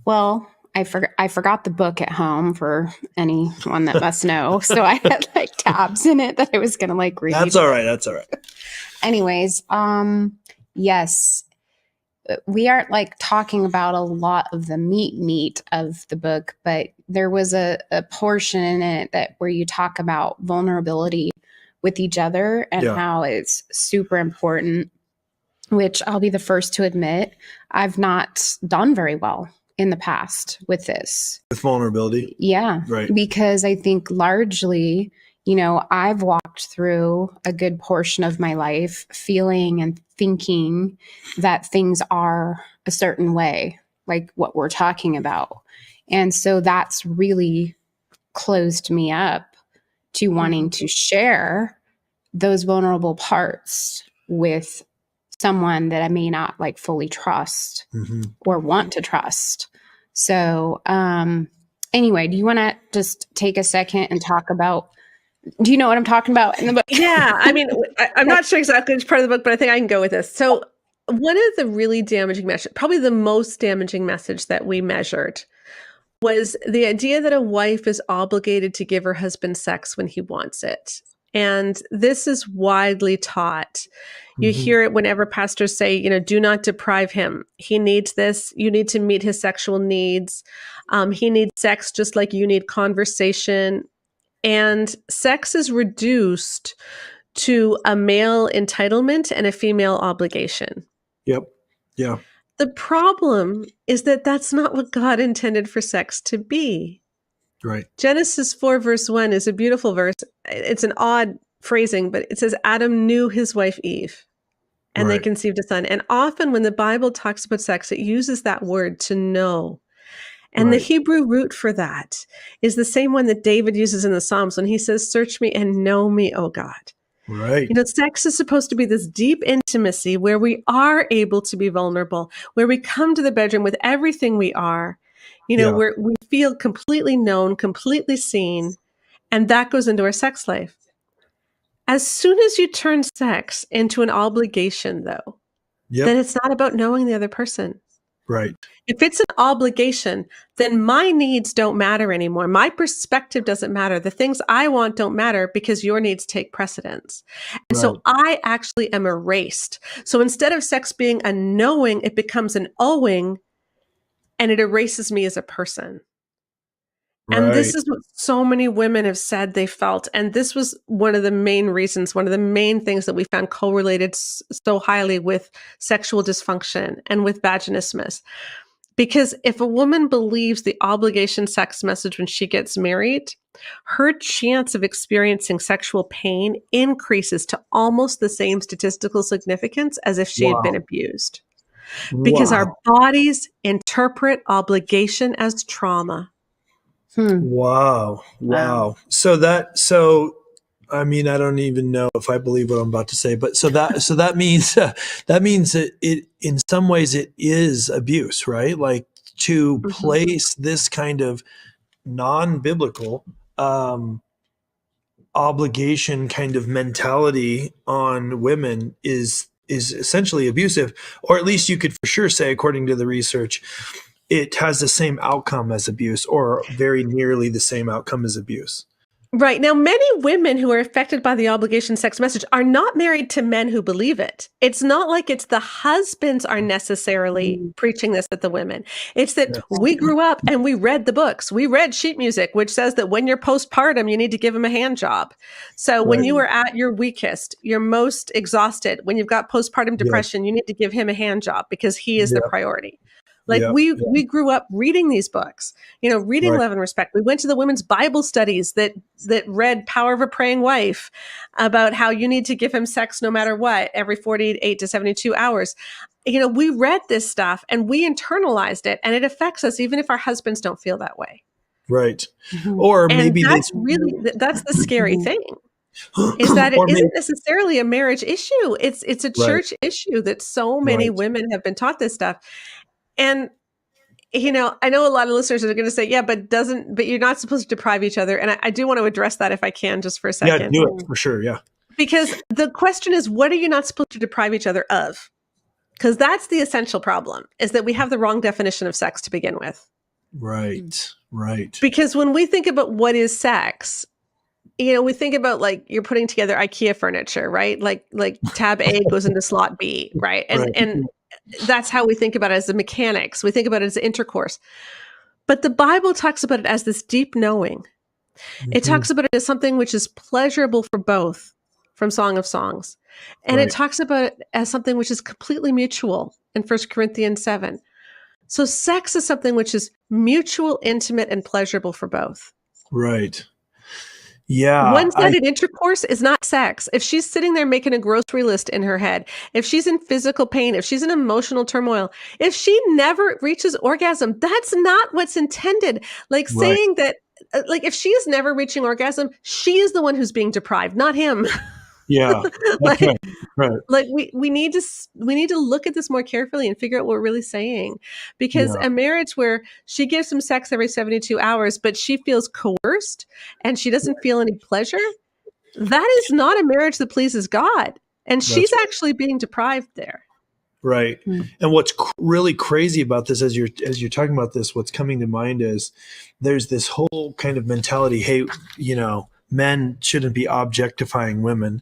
[SPEAKER 2] Well, I forgot the book at home for anyone that must know. So I had like tabs in it that I was going to like read.
[SPEAKER 1] That's all right.
[SPEAKER 2] Anyways, yes, we aren't like talking about a lot of the meat of the book, but there was a portion in it that where you talk about vulnerability with each other and how it's super important, which I'll be the first to admit I've not done very well in the past with this.
[SPEAKER 1] With vulnerability?
[SPEAKER 2] Yeah.
[SPEAKER 1] Right.
[SPEAKER 2] Because I think largely, I've walked through a good portion of my life feeling and thinking that things are a certain way, like what we're talking about. And so that's really closed me up to wanting to share those vulnerable parts with someone that I may not like fully trust or want to trust. So, anyway, do you want to just take a second and talk about, do you know what I'm talking about in the book?
[SPEAKER 4] Yeah. I mean, I'm not sure exactly which part of the book, but I think I can go with this. So one of the really damaging message, probably the most damaging message that we measured was the idea that a wife is obligated to give her husband sex when he wants it. And this is widely taught. You hear it whenever pastors say, do not deprive him. He needs this. You need to meet his sexual needs. He needs sex just like you need conversation. And sex is reduced to a male entitlement and a female obligation.
[SPEAKER 1] Yep. Yeah.
[SPEAKER 4] The problem is that that's not what God intended for sex to be.
[SPEAKER 1] Right.
[SPEAKER 4] Genesis 4 verse 1 is a beautiful verse. It's an odd phrasing, but it says Adam knew his wife Eve and they conceived a son. And often when the Bible talks about sex, it uses that word to know. And the Hebrew root for that is the same one that David uses in the Psalms when he says, search me and know me, O God.
[SPEAKER 1] Right.
[SPEAKER 4] Sex is supposed to be this deep intimacy where we are able to be vulnerable, where we come to the bedroom with everything we are, where we feel completely known, completely seen, and that goes into our sex life. As soon as you turn sex into an obligation, though, then it's not about knowing the other person.
[SPEAKER 1] Right.
[SPEAKER 4] If it's an obligation, then my needs don't matter anymore. My perspective doesn't matter. The things I want don't matter because your needs take precedence. And so I actually am erased. So instead of sex being a knowing, it becomes an owing, and it erases me as a person. And this is what so many women have said they felt. And this was one of the main reasons, one of the main things that we found correlated so highly with sexual dysfunction and with vaginismus. Because if a woman believes the obligation sex message when she gets married, her chance of experiencing sexual pain increases to almost the same statistical significance as if she had been abused. Because our bodies interpret obligation as trauma.
[SPEAKER 1] Wow. So I mean, I don't even know if I believe what I'm about to say, but so that means that it in some ways it is abuse, right? Like to place this kind of non-biblical obligation kind of mentality on women is essentially abusive, or at least you could for sure say, according to the research, it has the same outcome as abuse, or very nearly the same outcome as abuse.
[SPEAKER 4] Right. Now, many women who are affected by the obligation sex message are not married to men who believe it. It's not like it's the husbands are necessarily preaching this at the women. It's that we grew up and we read the books. We read sheet music, which says that when you're postpartum, you need to give him a hand job. So when you are at your weakest, you're most exhausted, when you've got postpartum depression, you need to give him a hand job because he is the priority. Like we grew up reading these books, reading Love and Respect. We went to the women's Bible studies that read Power of a Praying Wife about how you need to give him sex no matter what, every 48 to 72 hours. We read this stuff and we internalized it, and it affects us even if our husbands don't feel that way.
[SPEAKER 1] Right. Or
[SPEAKER 4] and
[SPEAKER 1] maybe
[SPEAKER 4] that's the scary thing. Is that it isn't necessarily a marriage issue. It's a church issue that so many women have been taught this stuff. And I know a lot of listeners are going to say, yeah, but you're not supposed to deprive each other. And I do want to address that if I can, just for a second.
[SPEAKER 1] Yeah, do it for sure. Yeah.
[SPEAKER 4] Because the question is, what are you not supposed to deprive each other of? Because that's the essential problem, is that we have the wrong definition of sex to begin with.
[SPEAKER 1] Right. Right.
[SPEAKER 4] Because when we think about what is sex, we think about like you're putting together IKEA furniture, right? Like tab A goes into slot B, right? And that's how we think about it as the mechanics. We think about it as intercourse. But the Bible talks about it as this deep knowing. It talks about it as something which is pleasurable for both, from Song of Songs. And it talks about it as something which is completely mutual in 1 Corinthians 7. So sex is something which is mutual, intimate, and pleasurable for both.
[SPEAKER 1] Right. Yeah.
[SPEAKER 4] One-sided intercourse is not sex. If she's sitting there making a grocery list in her head, if she's in physical pain, if she's in emotional turmoil, if she never reaches orgasm, that's not what's intended. Like saying that, like if she is never reaching orgasm, she is the one who's being deprived, not him.
[SPEAKER 1] Yeah.
[SPEAKER 4] like,
[SPEAKER 1] right.
[SPEAKER 4] Like we need to look at this more carefully and figure out what we're really saying, because a marriage where she gives him sex every 72 hours, but she feels coerced and she doesn't feel any pleasure, that is not a marriage that pleases God. And she's actually being deprived there.
[SPEAKER 1] Right. And what's really crazy about this, as you're talking about this, what's coming to mind is there's this whole kind of mentality, hey, men shouldn't be objectifying women.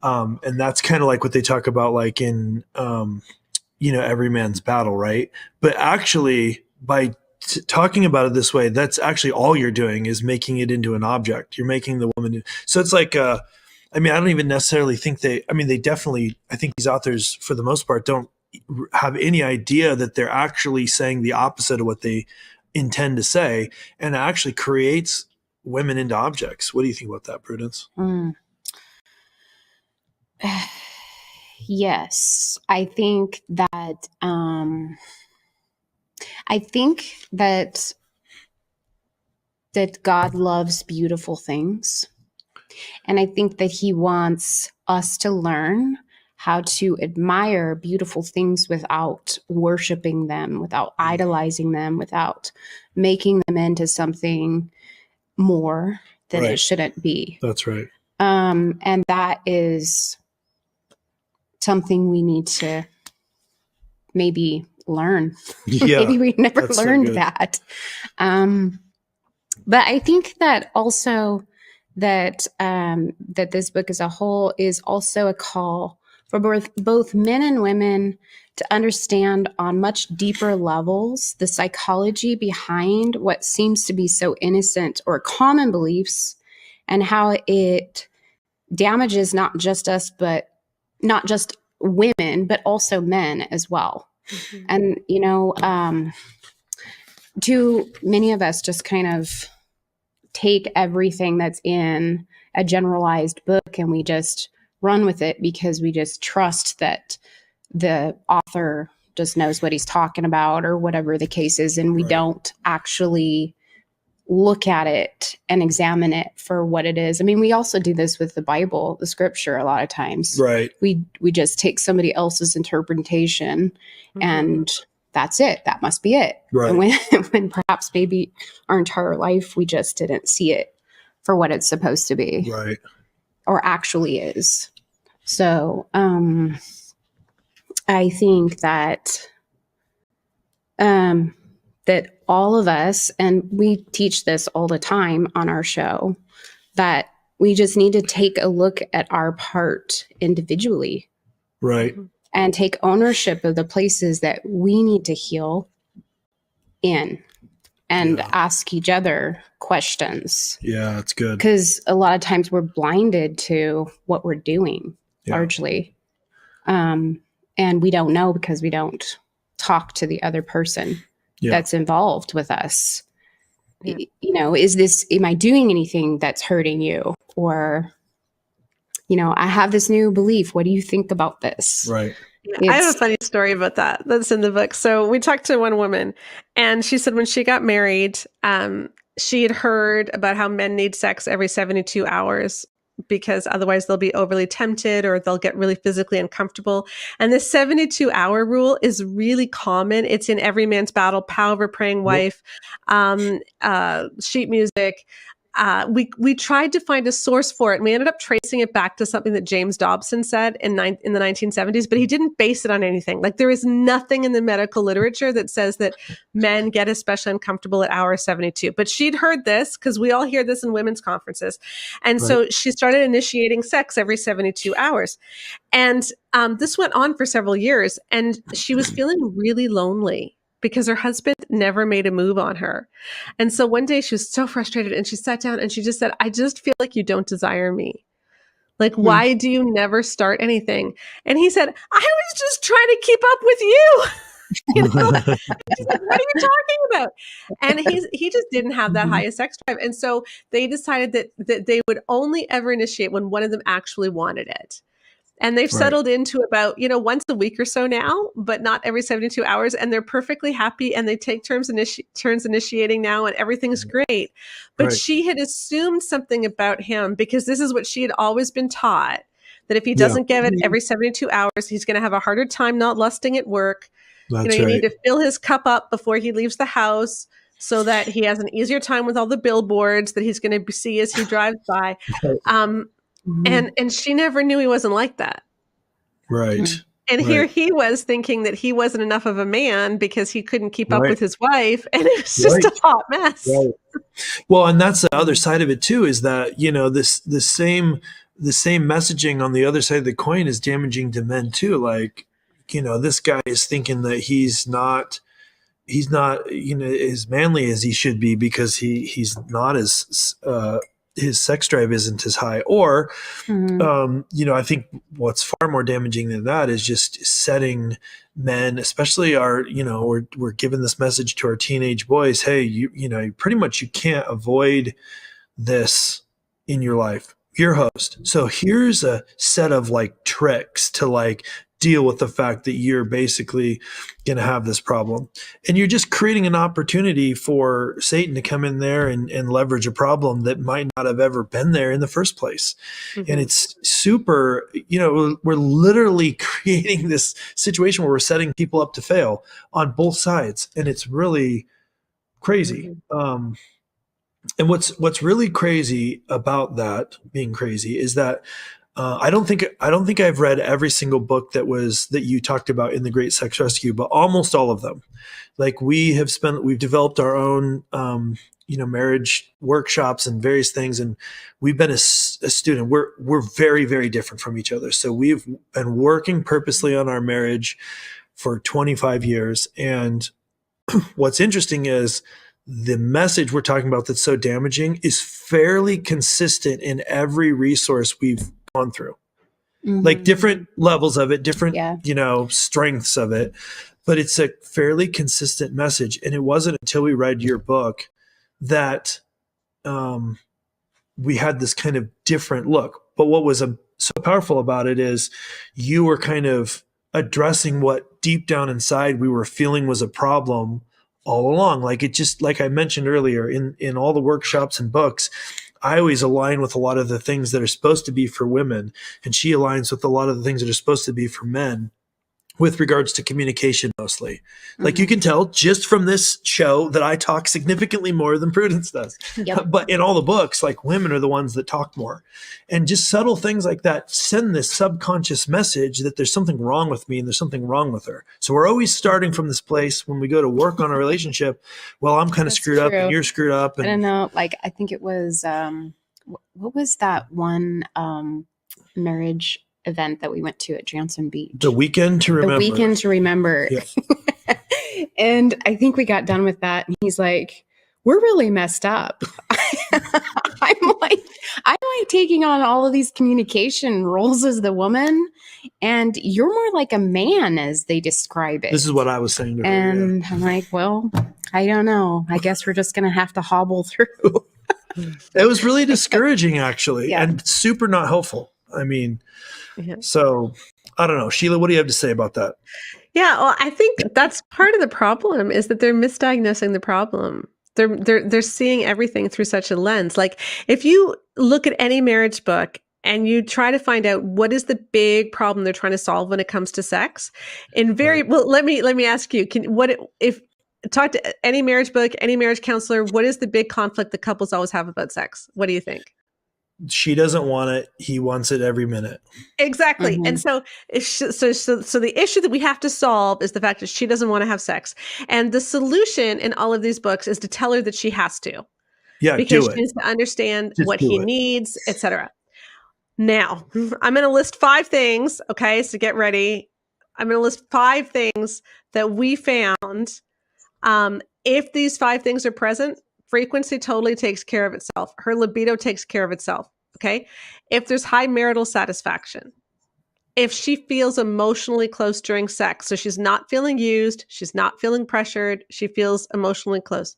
[SPEAKER 1] And that's kind of like what they talk about, like in, Every Man's Battle, right? But actually, by talking about it this way, that's actually all you're doing is making it into an object. You're making the woman. So it's like, I don't even necessarily think they definitely, I think these authors, for the most part, don't have any idea that they're actually saying the opposite of what they intend to say, and it actually creates women into objects. What do you think about that, Prudence?
[SPEAKER 2] Yes, I think that that God loves beautiful things, and I think that He wants us to learn how to admire beautiful things without worshiping them, without idolizing them, without making them into something more than it shouldn't be.
[SPEAKER 1] That's right.
[SPEAKER 2] And that is something we need to maybe learn.
[SPEAKER 1] Yeah,
[SPEAKER 2] maybe we never learned that. But I think that also that this book as a whole is also a call for both men and women to understand on much deeper levels the psychology behind what seems to be so innocent or common beliefs, and how it damages not just us, but not just women, but also men as well. And, too many of us just kind of take everything that's in a generalized book and we just run with it because we just trust that the author just knows what he's talking about or whatever the case is. And we don't actually look at it and examine it for what it is. I mean, we also do this with the Bible, the scripture, a lot of times.
[SPEAKER 1] Right.
[SPEAKER 2] We just take somebody else's interpretation and that's it. That must be it.
[SPEAKER 1] Right.
[SPEAKER 2] And when perhaps maybe our entire life, we just didn't see it for what it's supposed to be.
[SPEAKER 1] Right.
[SPEAKER 2] Or actually is. So, I think that, that all of us, and we teach this all the time on our show, that we just need to take a look at our part individually.
[SPEAKER 1] Right.
[SPEAKER 2] And take ownership of the places that we need to heal in and ask each other questions.
[SPEAKER 1] Yeah, that's good.
[SPEAKER 2] Because a lot of times we're blinded to what we're doing largely. And we don't know because we don't talk to the other person that's involved with us. Yeah. Am I doing anything that's hurting you? Or, I have this new belief. What do you think about this?
[SPEAKER 1] Right.
[SPEAKER 4] I have a funny story about that that's in the book. So we talked to one woman and she said when she got married, she had heard about how men need sex every 72 hours. because otherwise they'll be overly tempted or they'll get really physically uncomfortable. And the 72-hour rule is really common. It's in Every Man's Battle, Power of a Praying Wife, sheet music. We tried to find a source for it, and we ended up tracing it back to something that James Dobson said in the 1970s, but he didn't base it on anything. Like, there is nothing in the medical literature that says that men get especially uncomfortable at hour 72. But she'd heard this, because we all hear this in women's conferences. And so she started initiating sex every 72 hours. And this went on for several years, and she was feeling really lonely because her husband never made a move on her. And so one day she was so frustrated, and she sat down and she just said, I just feel like you don't desire me. Like, why do you never start anything? And he said, I was just trying to keep up with you. You know? She's like, what are you talking about? And he just didn't have that highest sex drive. And so they decided that they would only ever initiate when one of them actually wanted it. And they've settled into about, once a week or so now, but not every 72 hours. And they're perfectly happy, and they take turns initiating now, and everything's great. But she had assumed something about him, because this is what she had always been taught, that if he doesn't give it every 72 hours, he's going to have a harder time not lusting at work.
[SPEAKER 1] That's
[SPEAKER 4] you need to fill his cup up before he leaves the house, so that he has an easier time with all the billboards that he's going to see as he drives by. And she never knew he wasn't like that.
[SPEAKER 1] Right.
[SPEAKER 4] And here he was thinking that he wasn't enough of a man because he couldn't keep up with his wife. And it was just a hot mess.
[SPEAKER 1] Right. Well, and that's the other side of it too, is that, the same messaging on the other side of the coin is damaging to men too. Like, this guy is thinking that he's not, as manly as he should be, because he's not as, his sex drive isn't as high. Or, I think what's far more damaging than that is just setting men, especially we're giving this message to our teenage boys. Hey, you pretty much, you can't avoid this in your life. You're host. So here's a set of tricks to deal with the fact that you're basically going to have this problem. And you're just creating an opportunity for Satan to come in there and leverage a problem that might not have ever been there in the first place. And it's super, we're literally creating this situation where we're setting people up to fail on both sides. And it's really crazy. And what's really crazy about that being crazy is that I don't think I've read every single book that you talked about in The Great Sex Rescue, but almost all of them. We've developed our own, marriage workshops and various things, and we've been a student. We're very, very different from each other. So we've been working purposely on our marriage for 25 years. And what's interesting is the message we're talking about that's so damaging is fairly consistent in every resource we've gone through. Different levels of it, different, strengths of it, but it's a fairly consistent message. And it wasn't until we read your book that we had this kind of different look. But what was so powerful about it is you were kind of addressing what deep down inside we were feeling was a problem all along. Like I mentioned earlier, in all the workshops and books, I always align with a lot of the things that are supposed to be for women, and she aligns with a lot of the things that are supposed to be for men with regards to communication mostly. Like you can tell just from this show that I talk significantly more than Prudence does. Yep. But in all the books, women are the ones that talk more. And just subtle things like that send this subconscious message that there's something wrong with me and there's something wrong with her. So we're always starting from this place when we go to work on a relationship. Well, I'm kind of screwed up and you're screwed up. And
[SPEAKER 2] I don't know. I think it was, what was that one marriage event that we went to at Jansen Beach?
[SPEAKER 1] The Weekend to Remember.
[SPEAKER 2] The Weekend to Remember.
[SPEAKER 1] Yeah.
[SPEAKER 2] And I think we got done with that. And he's like, we're really messed up. I'm like taking on all of these communication roles as the woman. And you're more like a man as they describe it.
[SPEAKER 1] This is what I was saying to her.
[SPEAKER 2] And I'm like, well, I don't know. I guess we're just going to have to hobble through.
[SPEAKER 1] It was really discouraging, actually, and super not helpful. I mean, so I don't know. Sheila, what do you have to say about that?
[SPEAKER 4] Yeah, well, I think that's part of the problem is that they're misdiagnosing the problem. They're seeing everything through such a lens. Like if you look at any marriage book and you try to find out what is the big problem they're trying to solve when it comes to sex. Well, let me ask you, talk to any marriage book, any marriage counselor, what is the big conflict that couples always have about sex? What do you think?
[SPEAKER 1] She doesn't want it. He wants it every minute.
[SPEAKER 4] Exactly. And so the issue that we have to solve is the fact that she doesn't want to have sex. And the solution in all of these books is to tell her that she has to.
[SPEAKER 1] Yeah,
[SPEAKER 4] because
[SPEAKER 1] do
[SPEAKER 4] she
[SPEAKER 1] it.
[SPEAKER 4] needs to understand
[SPEAKER 1] Just
[SPEAKER 4] what
[SPEAKER 1] do
[SPEAKER 4] he
[SPEAKER 1] it.
[SPEAKER 4] needs, etc. Now, I'm going to list 5 things. Okay, so get ready. I'm going to list 5 things that we found. If these 5 things are present, frequency totally takes care of itself. Her libido takes care of itself. Okay. If there's high marital satisfaction, if she feels emotionally close during sex, so she's not feeling used, she's not feeling pressured, she feels emotionally close.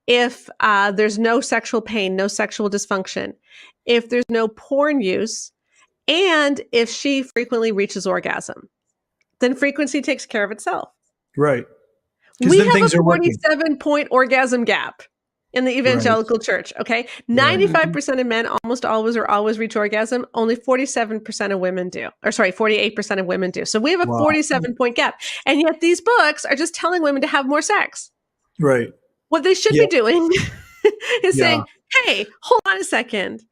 [SPEAKER 4] If there's no sexual pain, no sexual dysfunction, if there's no porn use, and if she frequently reaches orgasm, then frequency takes care of itself.
[SPEAKER 1] Right.
[SPEAKER 4] We have a 47-point orgasm gap in the evangelical church, okay? 95% of men almost always reach orgasm. Only 47% of women do. Or sorry, 48% of women do. So we have a 47-point gap. And yet these books are just telling women to have more sex.
[SPEAKER 1] Right.
[SPEAKER 4] What they should be doing is saying, hey, hold on a second.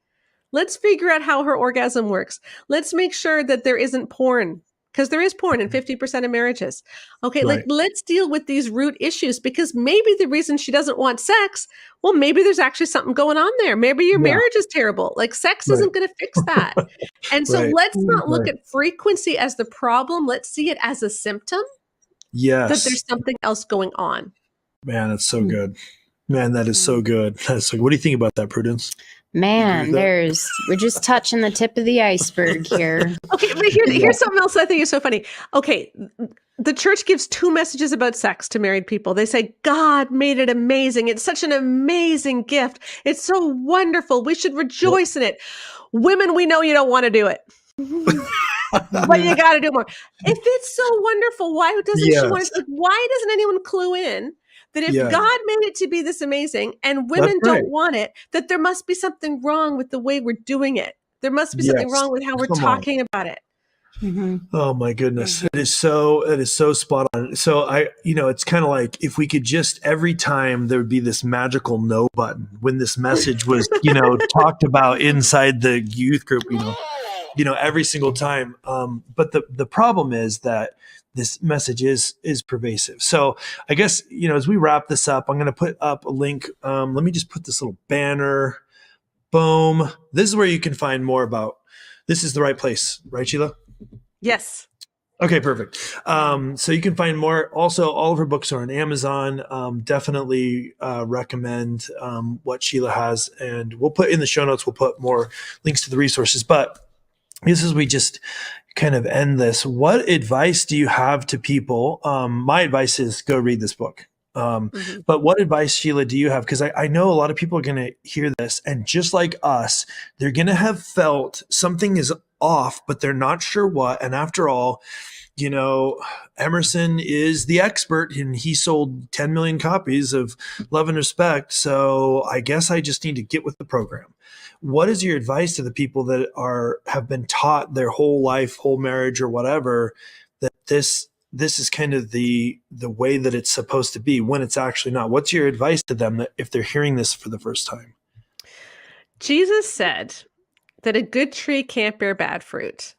[SPEAKER 4] Let's figure out how her orgasm works. Let's make sure that there isn't porn. Because there is porn in 50% of marriages. Okay, let's deal with these root issues, because maybe the reason she doesn't want sex, well, maybe there's actually something going on there. Maybe your marriage is terrible. Like, sex isn't going to fix that. And so let's not look at frequency as the problem. Let's see it as a symptom.
[SPEAKER 1] Yes.
[SPEAKER 4] That there's something else going on.
[SPEAKER 1] Man, that's so good. Man, that is so good. That's so good. What do you think about that, Prudence?
[SPEAKER 2] Man, we're just touching the tip of the iceberg here.
[SPEAKER 4] Okay, but here's something else I think is so funny. Okay, the church gives 2 messages about sex to married people. They say, God made it amazing. It's such an amazing gift. It's so wonderful. We should rejoice in it. Women, we know you don't want to do it. But you got to do more. If it's so wonderful, why doesn't she want to? Why doesn't anyone clue in that if God made it to be this amazing and women don't want it, that there must be something wrong with the way we're doing it. There must be something wrong with how we're talking about it.
[SPEAKER 1] Oh my goodness. It is so spot on. So it's kind of like if we could just, every time there would be this magical no button when this message was, talked about inside the youth group, every single time. But the problem is that this message is pervasive. So I guess, as we wrap this up, I'm going to put up a link. Let me just put this little banner. Boom. This is where you can find more about, this is the right place, right, Sheila?
[SPEAKER 4] Yes.
[SPEAKER 1] Okay, perfect. So you can find more. Also, all of her books are on Amazon. Definitely recommend what Sheila has. And we'll put in the show notes, we'll put more links to the resources. But this is, we just kind of end this. What advice do you have to people? My advice is go read this book. But what advice, Sheila, do you have? Because I know a lot of people are going to hear this, and just like us, they're going to have felt something is off, but they're not sure what. And after all, Emerson is the expert, and he sold 10 million copies of Love and Respect. So I guess I just need to get with the program. What is your advice to the people that have been taught their whole life, whole marriage, or whatever, that this is kind of the way that it's supposed to be when it's actually not? What's your advice to them that if they're hearing this for the first time?
[SPEAKER 4] Jesus said that a good tree can't bear bad fruit,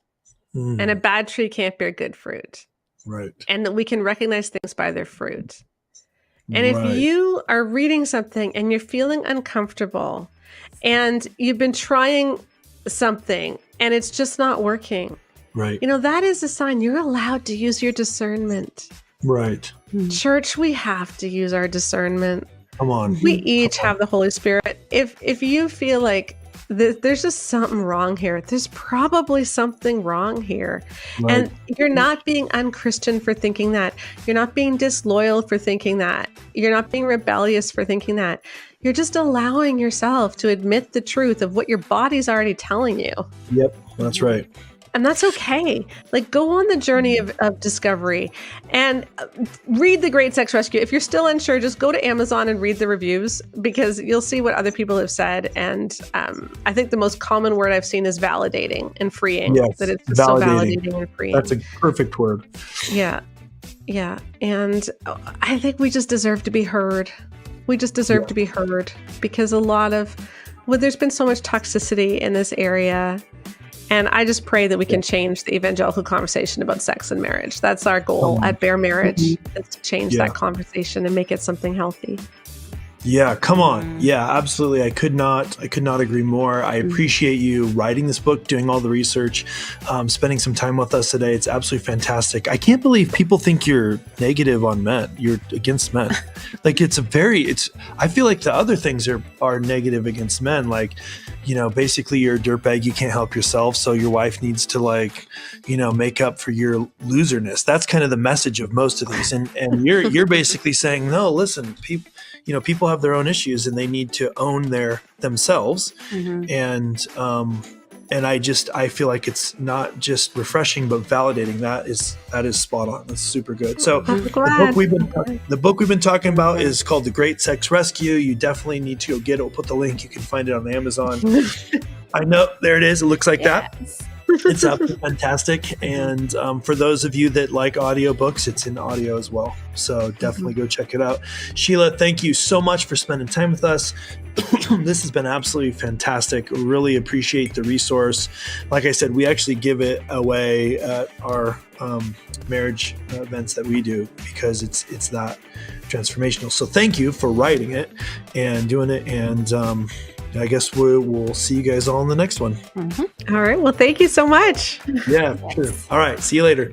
[SPEAKER 4] and a bad tree can't bear good fruit.
[SPEAKER 1] Right.
[SPEAKER 4] And that we can recognize things by their fruit. And if you are reading something and you're feeling uncomfortable and you've been trying something and it's just not working,
[SPEAKER 1] right.
[SPEAKER 4] That is a sign you're allowed to use your discernment.
[SPEAKER 1] Right.
[SPEAKER 4] Church, we have to use our discernment.
[SPEAKER 1] Come on.
[SPEAKER 4] We each have the Holy Spirit. If you feel like there's just something wrong here, there's probably something wrong here.
[SPEAKER 1] Right.
[SPEAKER 4] And you're not being unchristian for thinking that. You're not being disloyal for thinking that. You're not being rebellious for thinking that. You're just allowing yourself to admit the truth of what your body's already telling you.
[SPEAKER 1] Yep, that's right.
[SPEAKER 4] And that's okay. Like, go on the journey of discovery and read The Great Sex Rescue. If you're still unsure, just go to Amazon and read the reviews, because you'll see what other people have said. And I think the most common word I've seen is validating and freeing.
[SPEAKER 1] Yes,
[SPEAKER 4] that it's so validating and freeing.
[SPEAKER 1] That's a perfect word.
[SPEAKER 4] Yeah. Yeah. And I think we just deserve to be heard. We just deserve to be heard, because there's been so much toxicity in this area. And I just pray that we can change the evangelical conversation about sex and marriage. That's our goal at Bare Marriage, is to change that conversation and make it something healthy.
[SPEAKER 1] Yeah, come on. Yeah, absolutely. I could not agree more. I appreciate you writing this book, doing all the research, spending some time with us today. It's absolutely fantastic. I can't believe people think you're negative on men. You're against men. Like, I feel like the other things are negative against men. Like, basically you're a dirtbag, you can't help yourself, so your wife needs to make up for your loserness. That's kind of the message of most of these. And you're basically saying, no, listen, people have their own issues and they need to own themselves. And I feel like it's not just refreshing, but validating. That is spot on. That's super good. So the book we've been talking about is called The Great Sex Rescue. You definitely need to go get it. We'll put the link. You can find it on Amazon. I know, there it is. It looks like that. It's fantastic. And for those of you that like audiobooks, it's in audio as well. So definitely go check it out. Sheila, thank you so much for spending time with us. This has been absolutely fantastic. Really appreciate the resource. Like I said, we actually give it away at our marriage events that we do, because it's that transformational. So thank you for writing it and doing it. And I guess we'll see you guys all in the next one.
[SPEAKER 4] All right. Well, thank you so much.
[SPEAKER 1] Yeah, sure. All right. See you later.